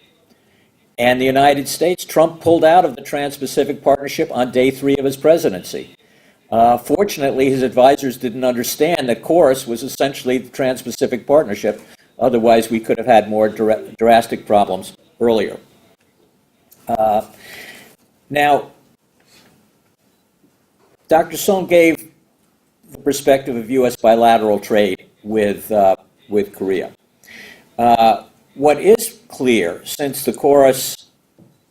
And the United States, Trump pulled out of the Trans-Pacific Partnership on day 3 of his presidency. Fortunately, his advisors didn't understand that KORUS was essentially the Trans-Pacific Partnership. Otherwise, we could have had more drastic problems earlier. Now, Dr. Song gave the perspective of U.S. bilateral trade with Korea. What is clear since the KORUS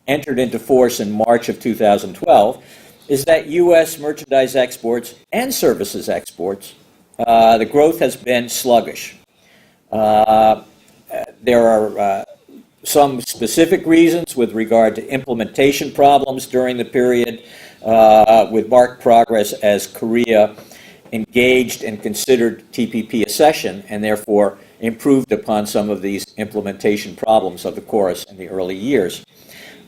entered into force in March of 2012 is that U.S. merchandise exports and services exports, the growth has been sluggish. There are some specific reasons with regard to implementation problems during the period, with marked progress as Korea engaged and considered TPP accession and therefore improved upon some of these implementation problems of the KORUS in the early years.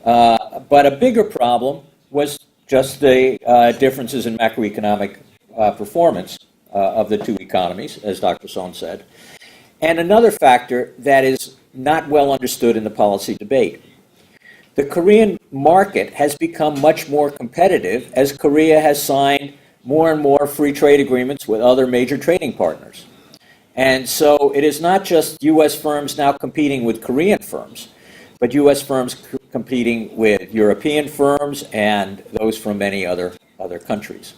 But a bigger problem was just the differences in macroeconomic performance of the two economies, as Dr. Song said. And another factor that is not well understood in the policy debate. The Korean market has become much more competitive as Korea has signed more and more free trade agreements with other major trading partners. And so it is not just U.S. firms now competing with Korean firms, but U.S. firms competing with European firms and those from many other countries.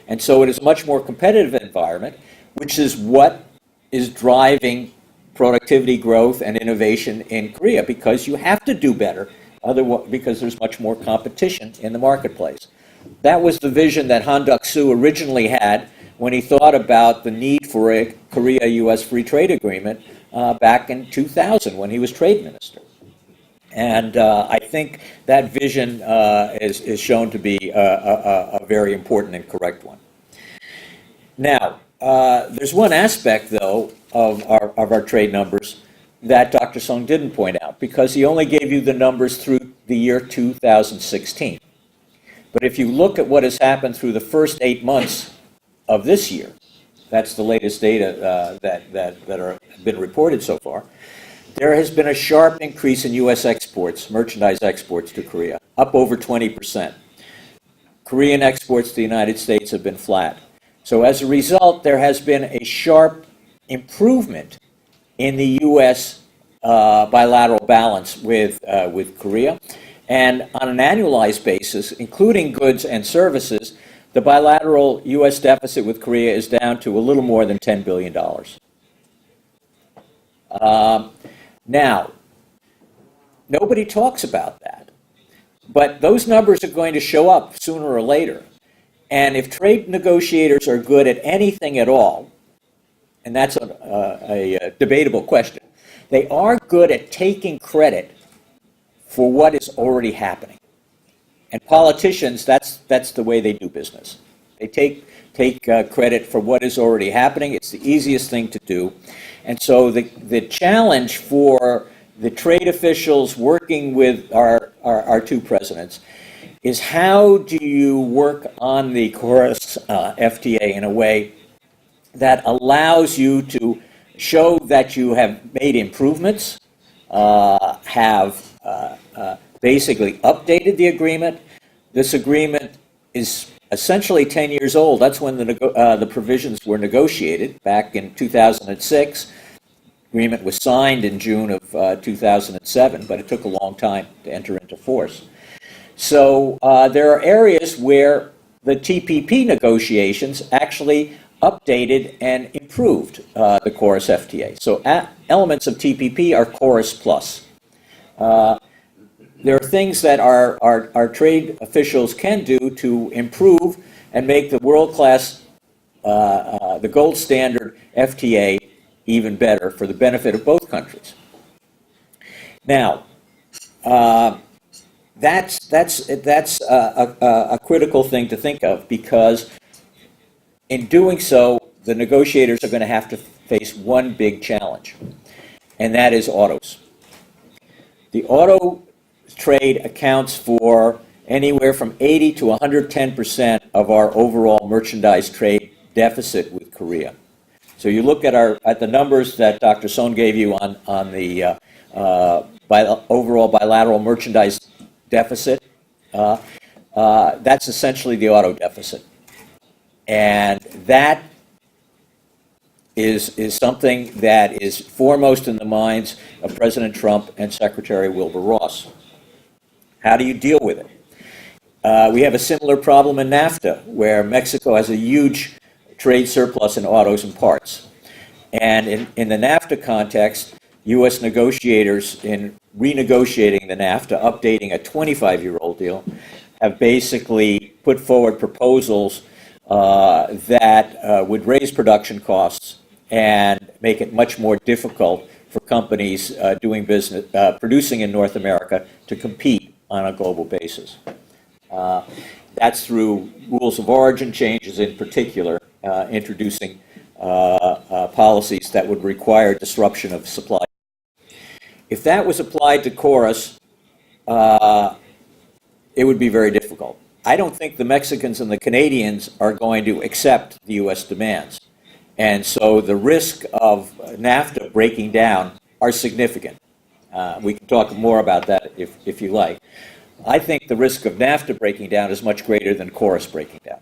And so it is a much more competitive environment, which is what is driving productivity growth and innovation in Korea, because you have to do better, because there's much more competition in the marketplace. That was the vision that Han Duck-soo originally had when he thought about the need for a Korea-U.S. free trade agreement back in 2000 when he was trade minister. And I think that vision is shown to be a very important and correct one. Now, there's one aspect, though, of our trade numbers that Dr. Song didn't point out, because he only gave you the numbers through the year 2016. But if you look at what has happened through the first 8 months of this year, that's the latest data that are been reported so far, there has been a sharp increase in U.S. exports, merchandise exports to Korea, up over 20%. Korean exports to the United States have been flat. So as a result, there has been a sharp improvement in the U.S. Bilateral balance with Korea. And on an annualized basis, including goods and services, the bilateral U.S. deficit with Korea is down to a little more than $10 billion. Now, nobody talks about that, but those numbers are going to show up sooner or later. And if trade negotiators are good at anything at all, and that's a debatable question, they are good at taking credit for what is already happening. And politicians, that's the way they do business. They take credit for what is already happening. It's the easiest thing to do. And so the challenge for the trade officials working with our two presidents is, how do you work on the KORUS FTA in a way that allows you to show that you have made improvements, have basically updated the agreement. This agreement is essentially 10 years old. That's when the provisions were negotiated back in 2006. Agreement was signed in June of 2007, but it took a long time to enter into force. So there are areas where the TPP negotiations actually updated and improved the KORUS FTA. So elements of TPP are KORUS plus. There are things that our trade officials can do to improve and make the world-class, the gold standard FTA even better for the benefit of both countries. Now, that's a critical thing to think of, because in doing so, the negotiators are going to have to face one big challenge, and that is autos. The auto trade accounts for anywhere from 80 to 110% of our overall merchandise trade deficit with Korea. So you look at the numbers that Dr. Son gave you on the overall bilateral merchandise deficit. That's essentially the auto deficit, and that is something that is foremost in the minds of President Trump and Secretary Wilbur Ross. How do you deal with it? We have a similar problem in Nafta, where Mexico has a huge trade surplus in autos and parts. And in the Nafta context, U.S. negotiators, in renegotiating the Nafta, updating a 25-year-old deal, have basically put forward proposals that would raise production costs and make it much more difficult for companies doing business, producing in North America, to compete on a global basis. That's through rules of origin changes, in particular, introducing policies that would require disruption of supply. If that was applied to KORUS, it would be very difficult. I don't think the Mexicans and the Canadians are going to accept the U.S. demands. And so the risk of NAFTA breaking down are significant. We can talk more about that if you like. I think the risk of NAFTA breaking down is much greater than KORUS breaking down.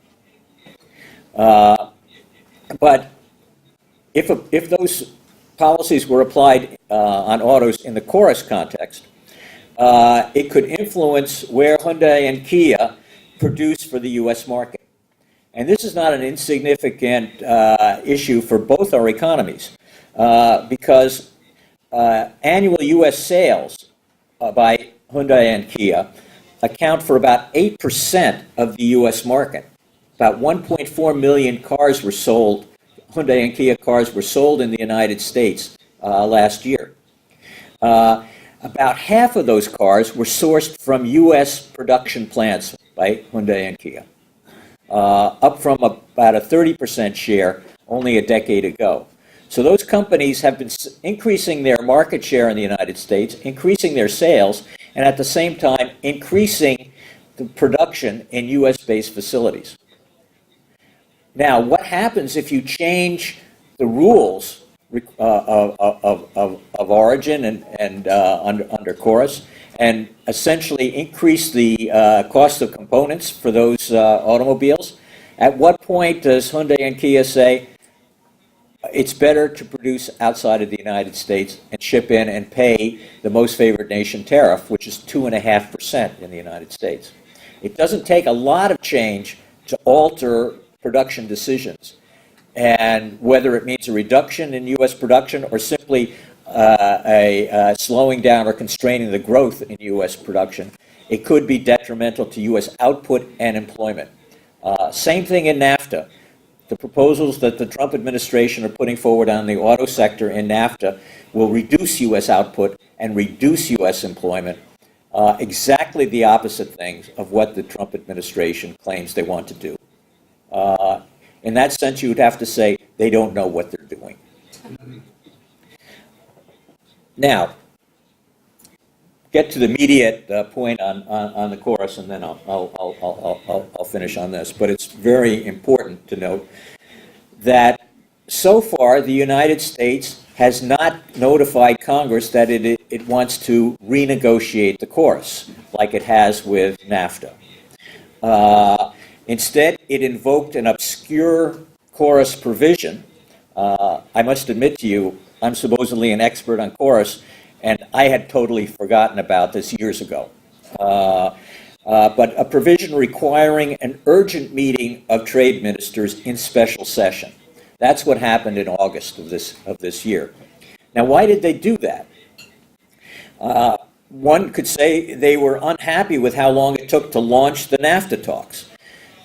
But if those policies were applied on autos in the KORUS context, it could influence where Hyundai and Kia produce for the U.S. market. And this is not an insignificant issue for both our economies, because annual U.S. sales by Hyundai and Kia account for about 8% of the U.S. market. About 1.4 million cars were sold, Hyundai and Kia cars were sold in the United States last year. About half of those cars were sourced from U.S. production plants by Hyundai and Kia, up from about a 30% share only a decade ago. So those companies have been increasing their market share in the United States, increasing their sales, and at the same time increasing the production in U.S.-based facilities. Now, what happens if you change the rules of origin and under KORUS, and essentially increase the cost of components for those automobiles? At what point does Hyundai and Kia say it's better to produce outside of the United States and ship in and pay the most favored nation tariff, which is 2.5% in the United States? It doesn't take a lot of change to alter production decisions. And whether it means a reduction in U.S. production or simply a slowing down or constraining the growth in U.S. production, it could be detrimental to U.S. output and employment. Same thing in NAFTA. The proposals that the Trump administration are putting forward on the auto sector in NAFTA will reduce U.S. output and reduce U.S. employment, exactly the opposite things of what the Trump administration claims they want to do. In that sense, you would have to say they don't know what they're doing. Now, get to the immediate point on the KORUS, and then I'll finish on this. But it's very important to note that so far the United States has not notified Congress that it wants to renegotiate the KORUS like it has with NAFTA. Instead, it invoked an obscure chorus provision. I must admit to you, I'm supposedly an expert on chorus, and I had totally forgotten about this years ago. But a provision requiring an urgent meeting of trade ministers in special session. That's what happened in August of this year. Now, why did they do that? One could say they were unhappy with how long it took to launch the Nafta talks.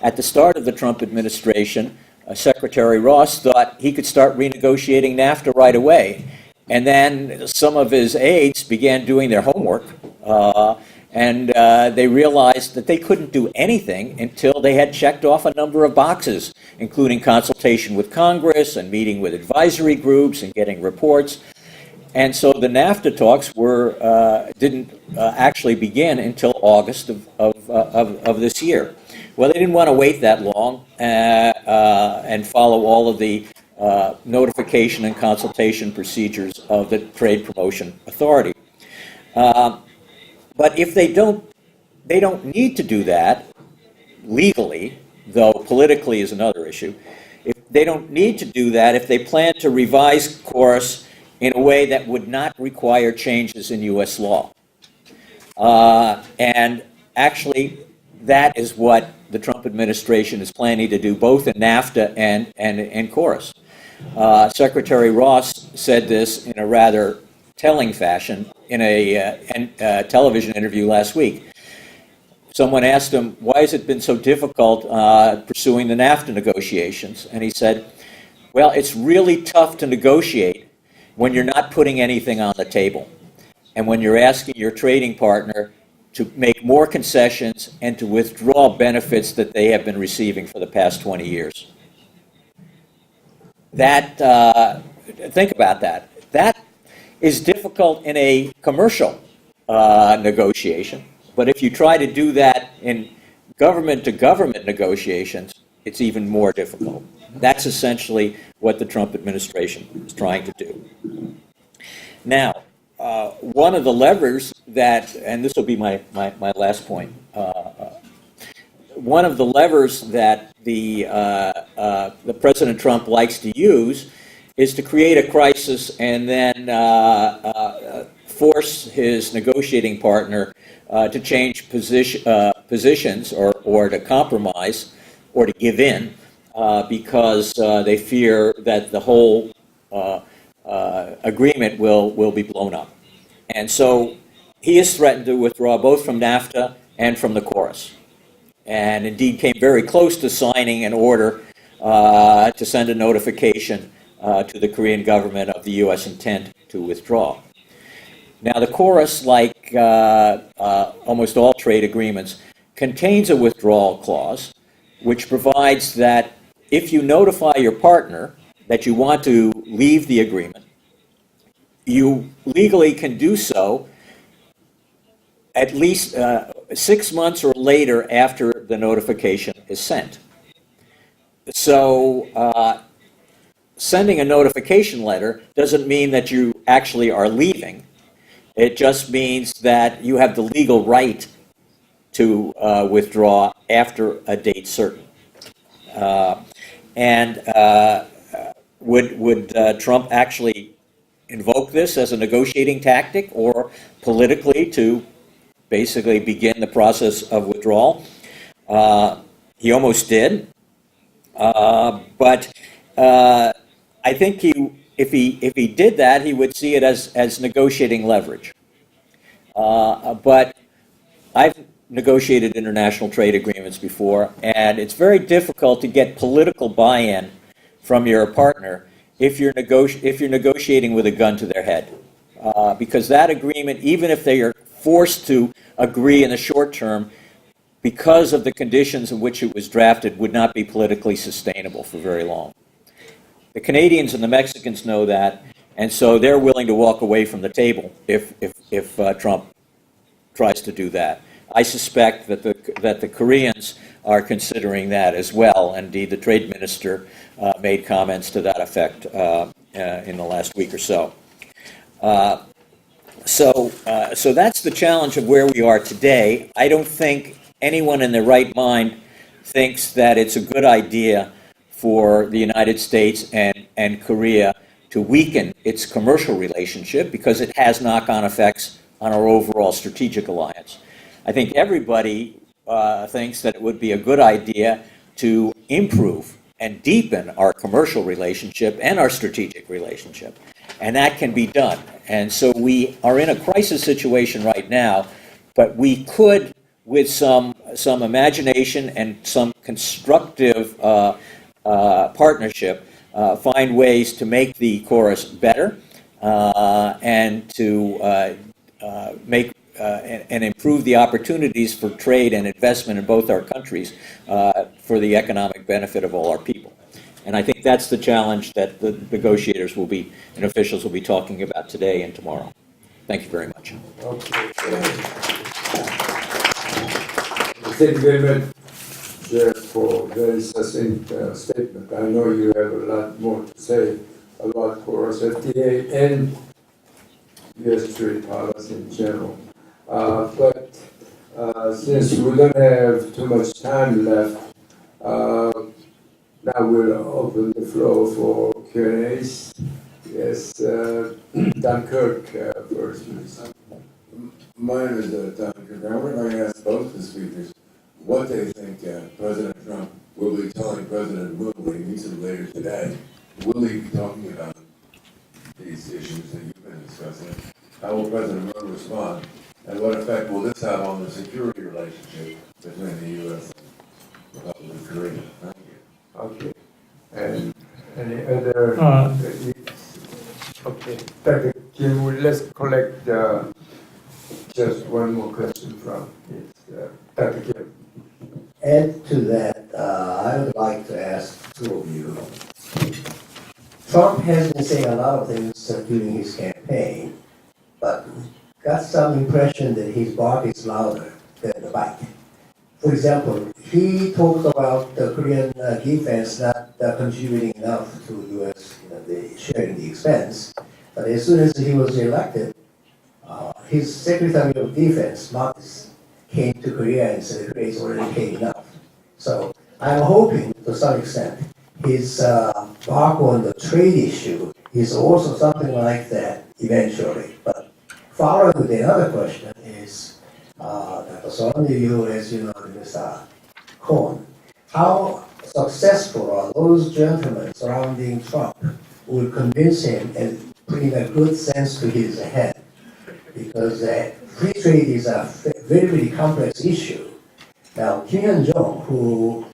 At the start of the Trump administration, Secretary Ross thought he could start renegotiating Nafta right away. And then some of his aides began doing their homework, and they realized that they couldn't do anything until they had checked off a number of boxes, including consultation with Congress and meeting with advisory groups and getting reports. And so the Nafta talks didn't actually begin until August of this year. Well, they didn't want to wait that long and follow all of the notification and consultation procedures of the Trade Promotion Authority. But if they don't need to do that legally, though politically is another issue. If they don't need to do that, if they plan to revise chorus in a way that would not require changes in U.S. law. And actually, that is what the Trump administration is planning to do, both in NAFTA and in chorus. Secretary Ross said this in a rather telling fashion in a television interview last week. Someone asked him, why has it been so difficult pursuing the NAFTA negotiations? And he said, well, it's really tough to negotiate when you're not putting anything on the table, and when you're asking your trading partner to make more concessions and to withdraw benefits that they have been receiving for the past 20 years. Think about that. That is difficult in a commercial negotiation, but if you try to do that in government-to-government negotiations, it's even more difficult. That's essentially what the Trump administration is trying to do. Now, one of the levers that, and this will be my last point, one of the levers that the President Trump likes to use is to create a crisis and then force his negotiating partner to change positions or to compromise or to give in because they fear that the whole agreement will be blown up. And so he has threatened to withdraw both from NAFTA and from the chorus, and indeed came very close to signing an order to send a notification to the Korean government of the U.S. intent to withdraw. Now, the chorus, like almost all trade agreements, contains a withdrawal clause, which provides that if you notify your partner that you want to leave the agreement, you legally can do so at least 6 months or later after the notification is sent. So sending a notification letter doesn't mean that you actually are leaving. It just means that you have the legal right to withdraw after a date certain. Would Trump actually invoke this as a negotiating tactic or politically to basically begin the process of withdrawal? He almost did, but I think if he did that, he would see it as negotiating leverage. But I've negotiated international trade agreements before, and it's very difficult to get political buy-in from your partner if you're negotiating with a gun to their head, because that agreement, even if they are forced to agree in the short term, because of the conditions in which it was drafted, would not be politically sustainable for very long. The Canadians and the Mexicans know that, and so they're willing to walk away from the table if Trump tries to do that. I suspect that the Koreans are considering that as well. Indeed, the trade minister made comments to that effect in the last week or so. So that's the challenge of where we are today. I don't think anyone in their right mind thinks that it's a good idea for the United States and Korea to weaken its commercial relationship because it has knock-on effects on our overall strategic alliance. I think everybody thinks that it would be a good idea to improve and deepen our commercial relationship and our strategic relationship. And that can be done. And so we are in a crisis situation right now, but we could, with some imagination and some constructive partnership, find ways to make the chorus better and to make and improve the opportunities for trade and investment in both our countries for the economic benefit of all our people. And I think that's the challenge that the negotiators will be and officials will be talking about today and tomorrow. Thank you very much. Okay. Thank you very much, Jeff, for a very succinct statement. I know you have a lot more to say about Chorus FTA and U.S. trade policy in general. But since we don't have too much time left, now we'll open the floor for Q&As. Yes, Dunkirk first, please. Mine is Dunkirk. I want to ask both the speakers what they think President Trump will be telling President Moon when he meets him later today. Will he be talking about these issues that you've been discussing? How will President Moon respond? And what effect will this have on the security relationship between the U.S. and Republic of Korea? Thank you. Okay. And any other? Okay. Dr. Kim, let's collect just one more question from Dr. Kim. Add to that, I would like to ask two of you. Trump has been saying a lot of things during his campaign, but got some impression that his bark is louder than the bite. For example, he talked about the Korean defense not contributing enough to U.S. Sharing the expense, but as soon as he was elected, his Secretary of Defense, Mattis, came to Korea and said Korea is already paid enough. So I'm hoping, to some extent, his bark on the trade issue is also something like that eventually. But following with another question is, Dr. Son, you, as you know, Mr. Cohn, how successful are those gentlemen surrounding Trump who will convince him and bring a good sense to his head? Because free trade is a very, very complex issue. Now, Kim Hyun-jong, who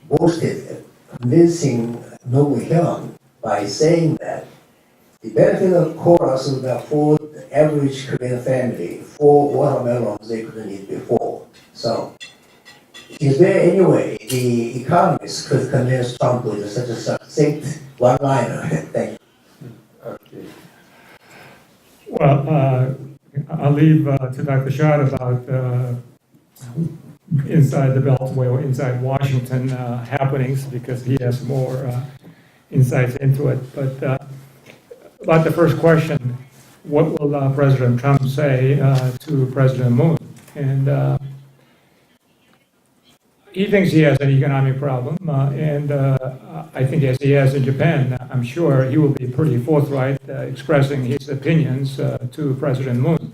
boasted convincing Nobu Hyun by saying that the benefit of chorus would afford the average Korean family 4 watermelons they couldn't eat before. So, is there any way the economists could convince Trump with such a succinct one-liner? Thank you. Okay. Well, I'll leave to Dr. Schott about inside the Beltway or inside Washington happenings because he has more insights into it. But about the first question, what will President Trump say to President Moon? And he thinks he has an economic problem, and I think as he has in Japan, I'm sure he will be pretty forthright expressing his opinions to President Moon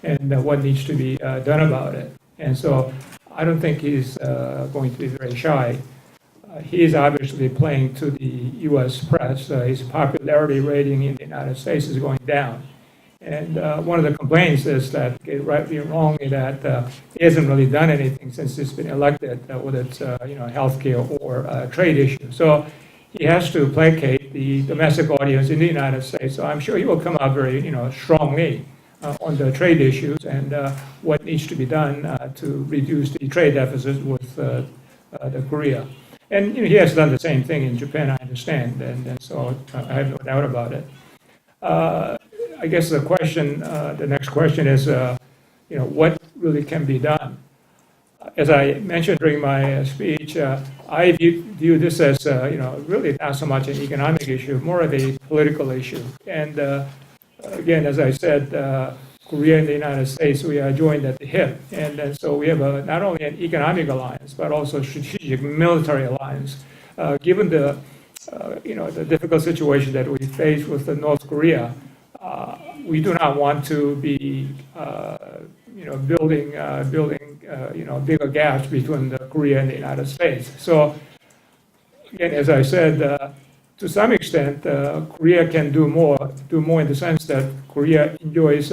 and what needs to be done about it. And so I don't think he's going to be very shy. He is obviously playing to the U.S. press. His popularity rating in the United States is going down. And one of the complaints is that, rightly or wrongly, that he hasn't really done anything since he's been elected, whether it's healthcare or trade issues. So he has to placate the domestic audience in the United States. So I'm sure he will come out very strongly on the trade issues and what needs to be done to reduce the trade deficit with the Korea. And he has done the same thing in Japan, I understand, and so I have no doubt about it. I guess the next question is, what really can be done? As I mentioned during my speech, I view this as, really not so much an economic issue, more of a political issue. And again, as I said, Korea and the United States, we are joined at the hip. And then so we have not only an economic alliance, but also a strategic military alliance. Given the, the difficult situation that we face with the North Korea, we do not want to be, building, bigger gaps between the Korea and the United States. So, again, as I said, to some extent, Korea can do more in the sense that Korea enjoys,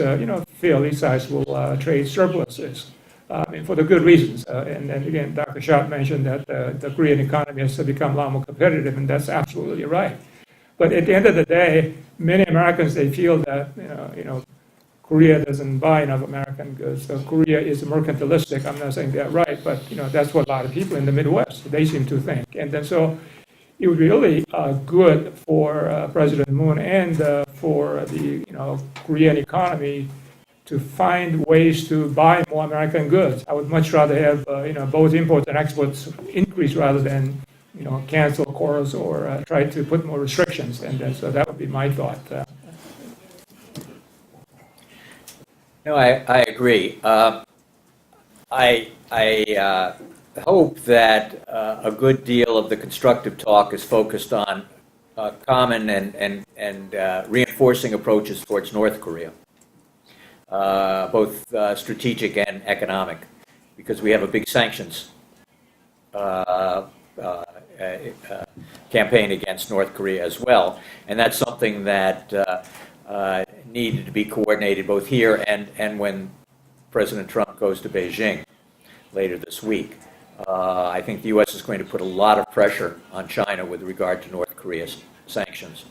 fairly sizable trade surpluses, and for the good reasons. And again, Dr. Schott mentioned that the Korean economy has become a lot more competitive, and that's absolutely right. But at the end of the day, many Americans, they feel that, Korea doesn't buy enough American goods. So Korea is mercantilistic. I'm not saying they're right, but, that's what a lot of people in the Midwest, they seem to think. And then so it would be really good for President Moon and for the Korean economy to find ways to buy more American goods. I would much rather have both imports and exports increase rather than cancel course or try to put more restrictions. And so that would be my thought. No, I agree. I hope that a good deal of the constructive talk is focused on common and reinforcing approaches towards North Korea, both strategic and economic, because we have a big sanctions campaign against North Korea as well, and that's something that needed to be coordinated both here and when President Trump goes to Beijing later this week. I think the U.S. is going to put a lot of pressure on China with regard to North Korea's sanctions.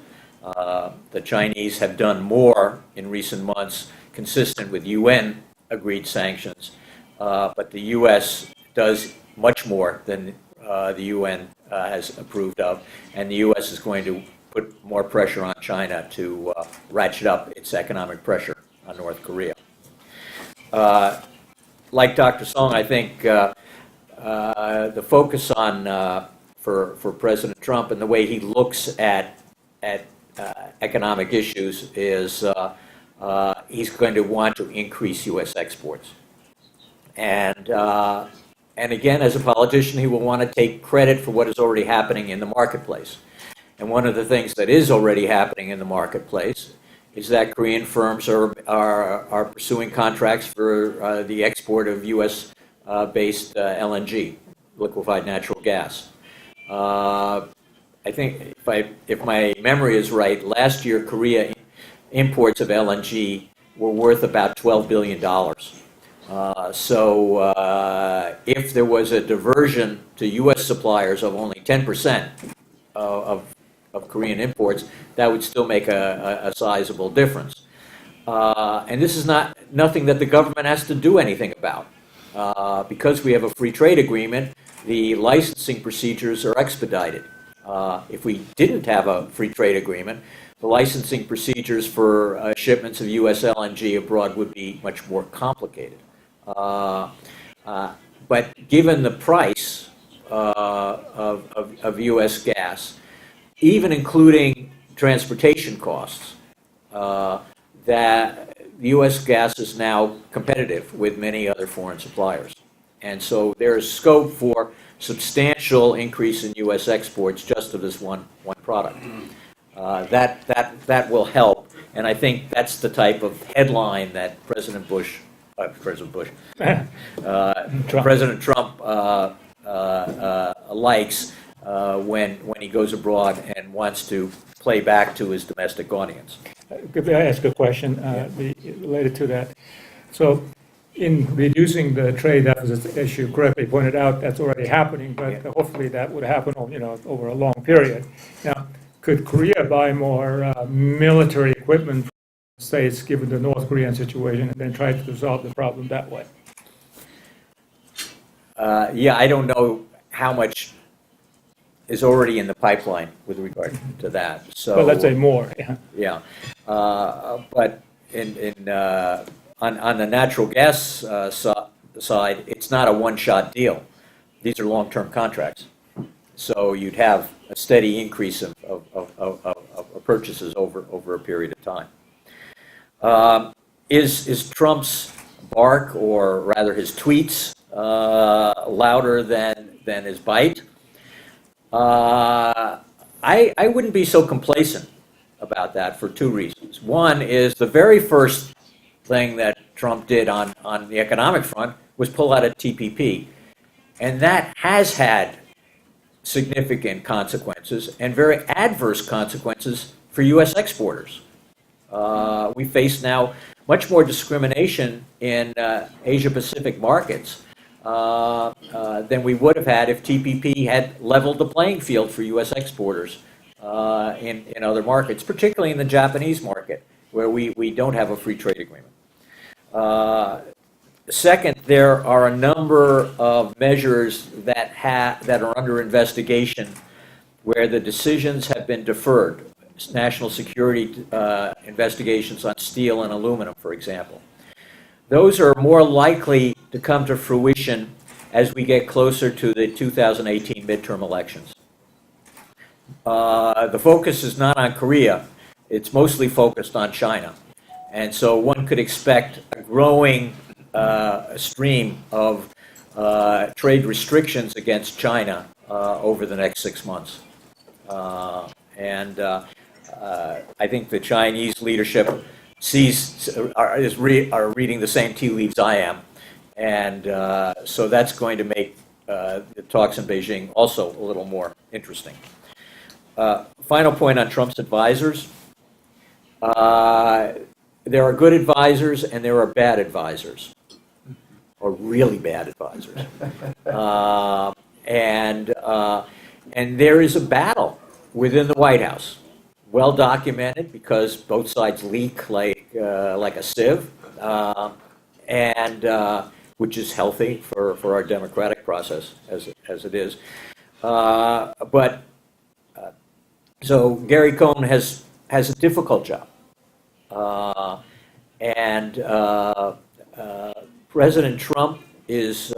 The Chinese have done more in recent months consistent with UN agreed sanctions, but the U.S. does much more than the UN has approved of, and the U.S. is going to put more pressure on China to ratchet up its economic pressure on North Korea. Like Dr. Song, I think the focus on for President Trump and the way he looks at economic issues is he's going to want to increase U.S. exports, and again, as a politician, he will want to take credit for what is already happening in the marketplace. And one of the things that is already happening in the marketplace is that Korean firms are pursuing contracts for the export of U.S. based LNG, liquefied natural gas. I think if my memory is right, last year Korea imports of LNG were worth about $12 billion. So if there was a diversion to U.S. suppliers of only 10% of Korean imports, that would still make a sizable difference. And this is nothing that the government has to do anything about. Because we have a free trade agreement, the licensing procedures are expedited. If we didn't have a free trade agreement, the licensing procedures for shipments of U.S. LNG abroad would be much more complicated. But given the price of U.S. gas, even including transportation costs, that U.S. gas is now competitive with many other foreign suppliers. And so there is scope for substantial increase in U.S. exports just of this one product. That will help, and I think that's the type of headline that President Trump likes when he goes abroad and wants to play back to his domestic audience. Could I ask a question related to that? So, in reducing the trade deficit, as you correctly pointed out, that's already happening, but hopefully that would happen, over a long period. Now, could Korea buy more military equipment from the States, given the North Korean situation, and then try to resolve the problem that way? I don't know how much is already in the pipeline with regard to that. So, but let's say more. Yeah, but on the natural gas side, it's not a one-shot deal. These are long-term contracts, so you'd have a steady increase of purchases over a period of time. Is Trump's bark, or rather his tweets, louder than his bite? I wouldn't be so complacent about that for two reasons. One is the very first thing that Trump did on the economic front was pull out of TPP. And that has had significant consequences and very adverse consequences for U.S. exporters. We face now much more discrimination in Asia-Pacific markets than we would have had if TPP had leveled the playing field for U.S. exporters in other markets, particularly in the Japanese market, where we don't have a free trade agreement. Second, there are a number of measures that are under investigation where the decisions have been deferred. National security investigations on steel and aluminum, for example. Those are more likely to come to fruition as we get closer to the 2018 midterm elections. The focus is not on Korea, it's mostly focused on China. And so one could expect a growing stream of trade restrictions against China over the next 6 months. I think the Chinese leadership are reading the same tea leaves I am. And so that's going to make the talks in Beijing also a little more interesting. Final point on Trump's advisors. There are good advisors and there are bad advisors, or really bad advisors. And there is a battle within the White House, well documented because both sides leak like a sieve, which is healthy for our democratic process as it is. So Gary Cohn has a difficult job. President Trump is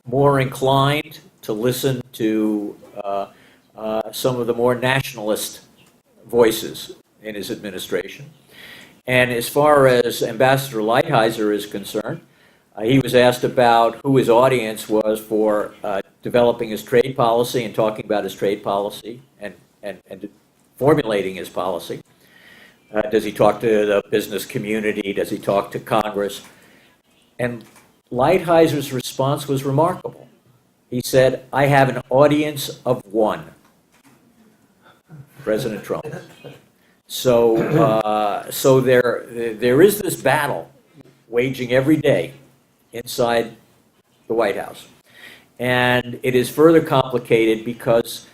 more inclined to listen to some of the more nationalist voices in his administration. And as far as Ambassador Lighthizer is concerned, he was asked about who his audience was for developing his trade policy and talking about his trade policy and formulating his policy. Does he talk to the business community? Does he talk to Congress? And Lighthizer's response was remarkable. He said, I have an audience of one, President Trump. So there is this battle waging every day inside the White House. And it is further complicated because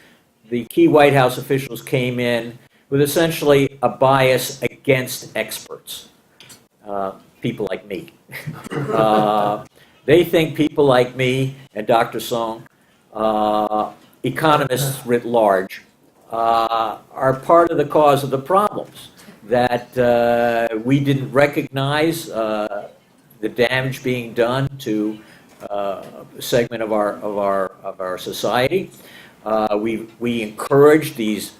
the key White House officials came in with essentially a bias against experts, people like me. They think people like me and Dr. Song, economists writ large, are part of the cause of the problems, that we didn't recognize the damage being done to a segment of our society. We encourage these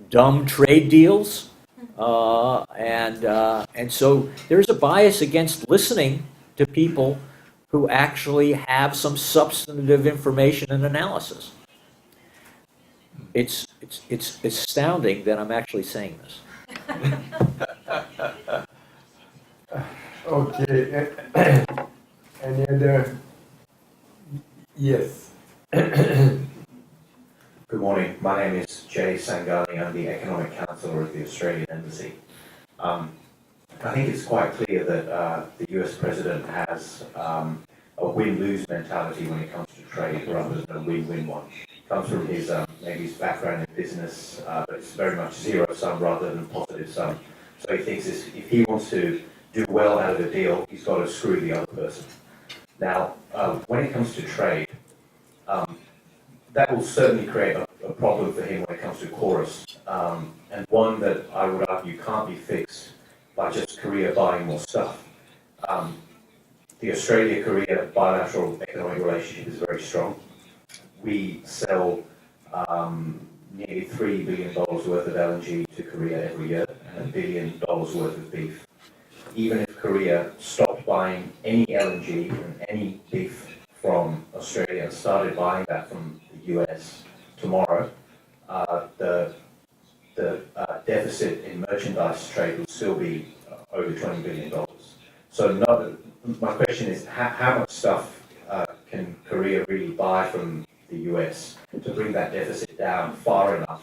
dumb trade deals, and so there's a bias against listening to people who actually have some substantive information and analysis. It's astounding that I'm actually saying this. Okay. Any other? Yes. Good morning. My name is Jay Sangali. I'm the Economic Counselor at the Australian Embassy. I think it's quite clear that the US President has a win-lose mentality when it comes to trade rather than a win-win one. It comes from his maybe his background in business, but it's very much zero-sum rather than positive-sum. So he thinks if he wants to do well out of a deal, he's got to screw the other person. Now, when it comes to trade, that will certainly create a problem for him when it comes to chorus, and one that I would argue can't be fixed by just Korea buying more stuff. The Australia-Korea bilateral economic relationship is very strong. We sell nearly $3 billion worth of LNG to Korea every year and $1 billion worth of beef. Even if Korea Korea stopped buying any LNG and any beef from Australia and started buying that from the US tomorrow, the deficit in merchandise trade will still be over $20 billion. So my question is, how much stuff can Korea really buy from the US to bring that deficit down far enough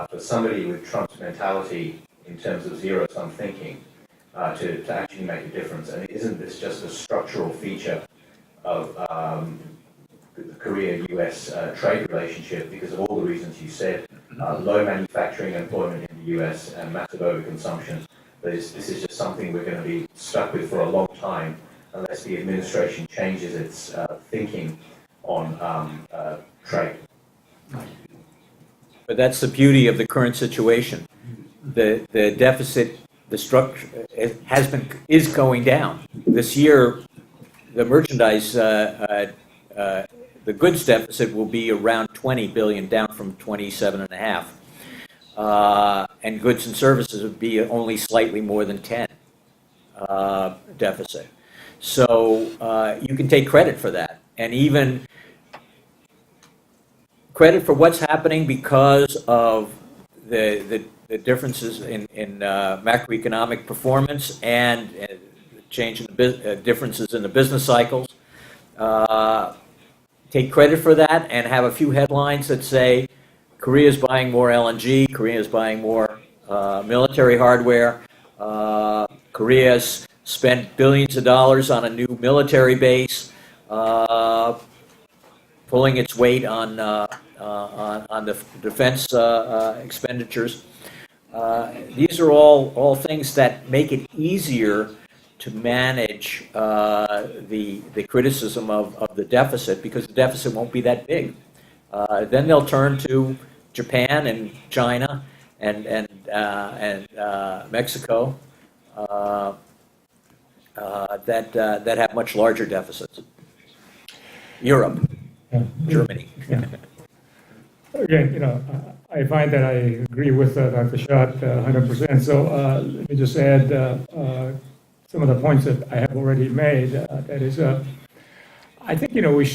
for somebody with Trump's mentality in terms of zero-sum thinking to actually make a difference? And isn't this just a structural feature of the Korea-US trade relationship because of all the reasons you said, low manufacturing employment in the US and massive overconsumption? This is just something we're going to be stuck with for a long time unless the administration changes its thinking on trade. But that's the beauty of the current situation. The deficit, the structure is going down. This year, the merchandise, the goods deficit will be around 20 billion, down from 27.5. And goods and services would be only slightly more than 10 deficit. So you can take credit for that, and even credit for what's happening because of the differences in macroeconomic performance and change in the differences in the business cycles. Take credit for that and have a few headlines that say Korea is buying more LNG, Korea is buying more military hardware, Korea has spent billions of dollars on a new military base, pulling its weight on the defense expenditures. These are all things that make it easier to manage the criticism of the deficit, because the deficit won't be that big. Then they'll turn to Japan and China and Mexico that have much larger deficits. Europe, Germany. Yeah. Again, I find that I agree with Dr. Schott 100%. So let me just add some of the points that I have already made. That is, I think, we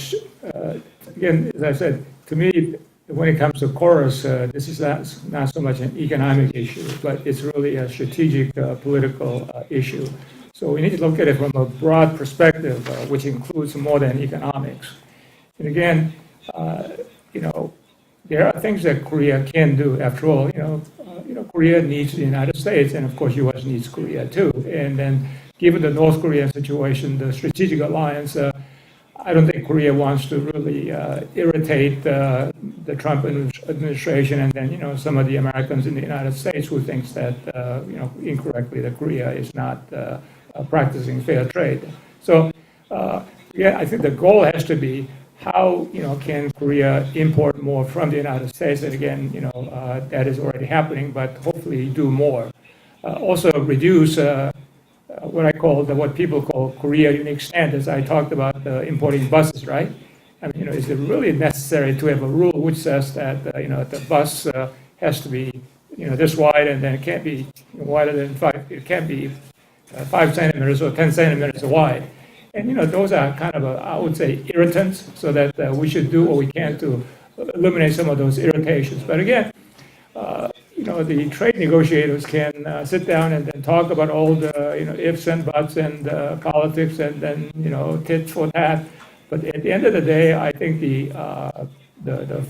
again, as I said, to me, when it comes to chorus, this is not so much an economic issue, but it's really a strategic political issue. So we need to look at it from a broad perspective, which includes more than economics. And again, there are things that Korea can do. After all, Korea needs the United States, and of course, U.S. needs Korea too. And then, given the North Korean situation, the strategic alliance, I don't think Korea wants to really irritate the Trump administration, and then some of the Americans in the United States who thinks that incorrectly that Korea is not practicing fair trade. So I think the goal has to be how can Korea import more from the United States, and again that is already happening, but hopefully do more. Also reduce what I call what people call Korea unique standards. I talked about importing buses, right? I mean, is it really necessary to have a rule which says that the bus has to be this wide, and then it can't be wider than 5? It can't be 5 centimeters or 10 centimeters wide. And those are kind of I would say irritants. So that we should do what we can to eliminate some of those irritations. But again, the trade negotiators can sit down and then talk about all the ifs and buts and politics and then tit for tat. But at the end of the day, I think the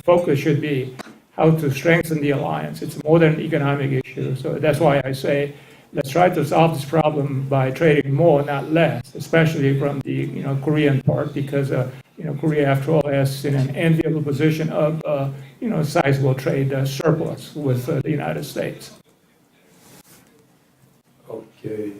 focus should be how to strengthen the alliance. It's more than an economic issue. So that's why I say let's try to solve this problem by trading more, not less, especially from the Korean part, because Korea, after all, is in an enviable position of sizable trade surplus with the United States. Okay.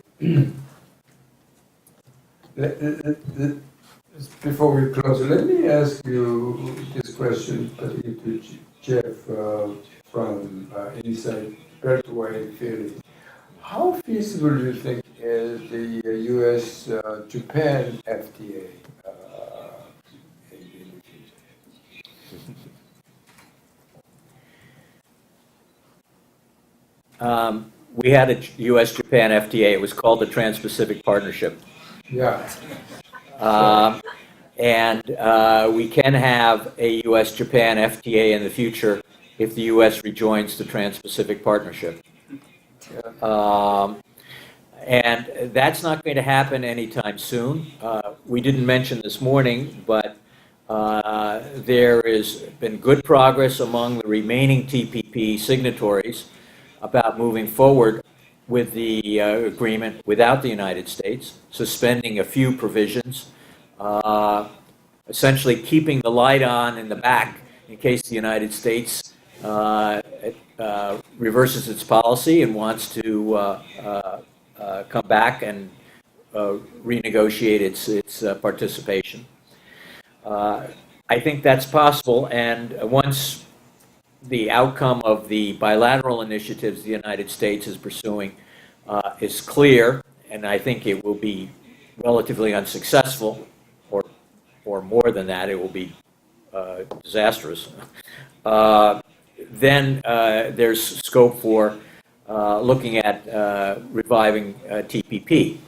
Before we close, let me ask you this question to Jeff from inside Beltway Philly. How feasible do you think is the U.S.-Japan FTA in the future? we had a U.S.-Japan FTA. It was called the Trans-Pacific Partnership. Yeah. And we can have a U.S.-Japan FTA in the future if the U.S. rejoins the Trans-Pacific Partnership. And that's not going to happen anytime soon. We didn't mention this morning, but there has been good progress among the remaining TPP signatories about moving forward with the agreement without the United States, suspending a few provisions, essentially keeping the light on in the back in case the United States reverses its policy and wants to come back and renegotiate its participation. I think that's possible, and once the outcome of the bilateral initiatives the United States is pursuing is clear, and I think it will be relatively unsuccessful, or more than that, it will be disastrous, then there's scope for looking at reviving TPP,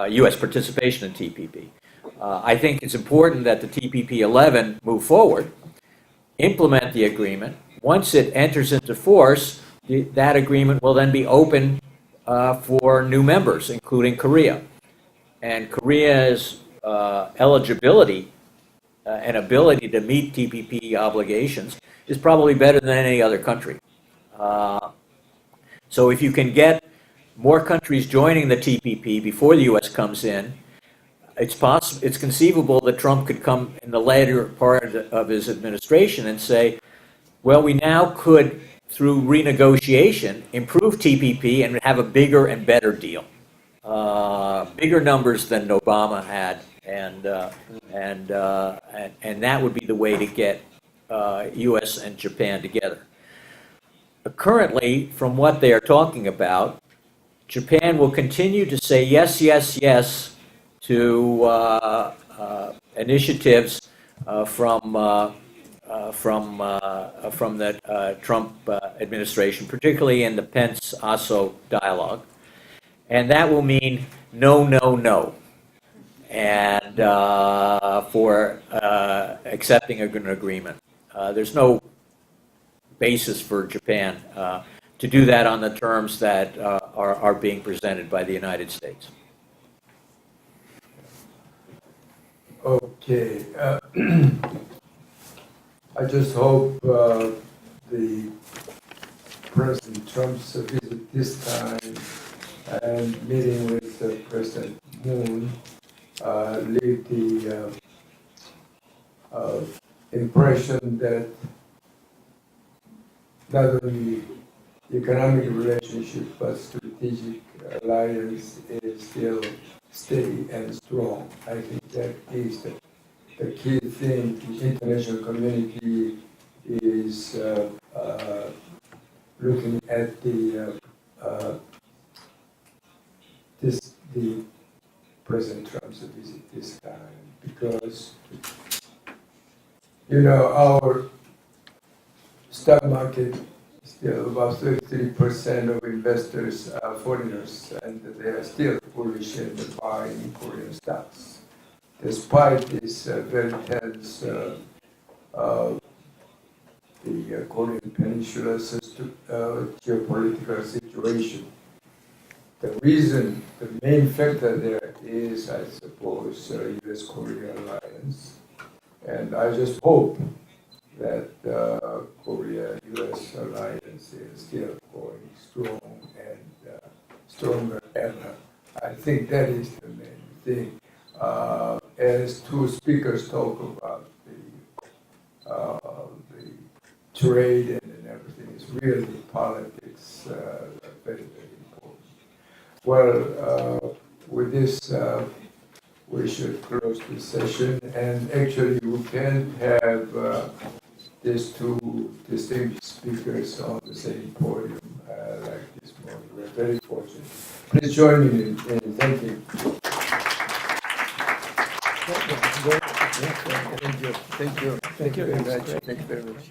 U.S. participation in TPP. I think it's important that the TPP 11 move forward, implement the agreement. Once it enters into force, that agreement will then be open for new members, including Korea. And Korea's eligibility and ability to meet TPP obligations is probably better than any other country. So if you can get more countries joining the TPP before the U.S. comes in, it's conceivable that Trump could come in the later part of his administration and say, well, we now could, through renegotiation, improve TPP and have a bigger and better deal. Bigger numbers than Obama had, and that would be the way to get U.S. and Japan together. Currently, from what they are talking about, Japan will continue to say yes, yes, yes to initiatives from the Trump administration, particularly in the Pence-Aso dialogue. And that will mean no, no, no, and for accepting an agreement. There's no basis for Japan to do that on the terms that are being presented by the United States. Okay. I just hope the President Trump's visit this time and meeting with President Moon leave the impression that not only economic relationship but strategic alliance is still steady and strong. I think that is the key thing. The international community is looking at the President Trump's visit this time, because our stock market still about 33% of investors are foreigners, and they are still bullish in buying Korean stocks, despite this very tense the Korean Peninsula geopolitical situation. The reason, the main factor there is, I suppose, U.S.-Korea alliance, and I just hope that Korea-U.S. alliance is still going strong and stronger ever. I think that is the main thing. As two speakers talk about the trade and everything, it's really politics, very, very important. Well, with this, we should close this session, and actually we can have these two distinct speakers on the same podium like this morning. We're very fortunate. Please join me in thanking. Thank you. Thank you very much. Thank you very much.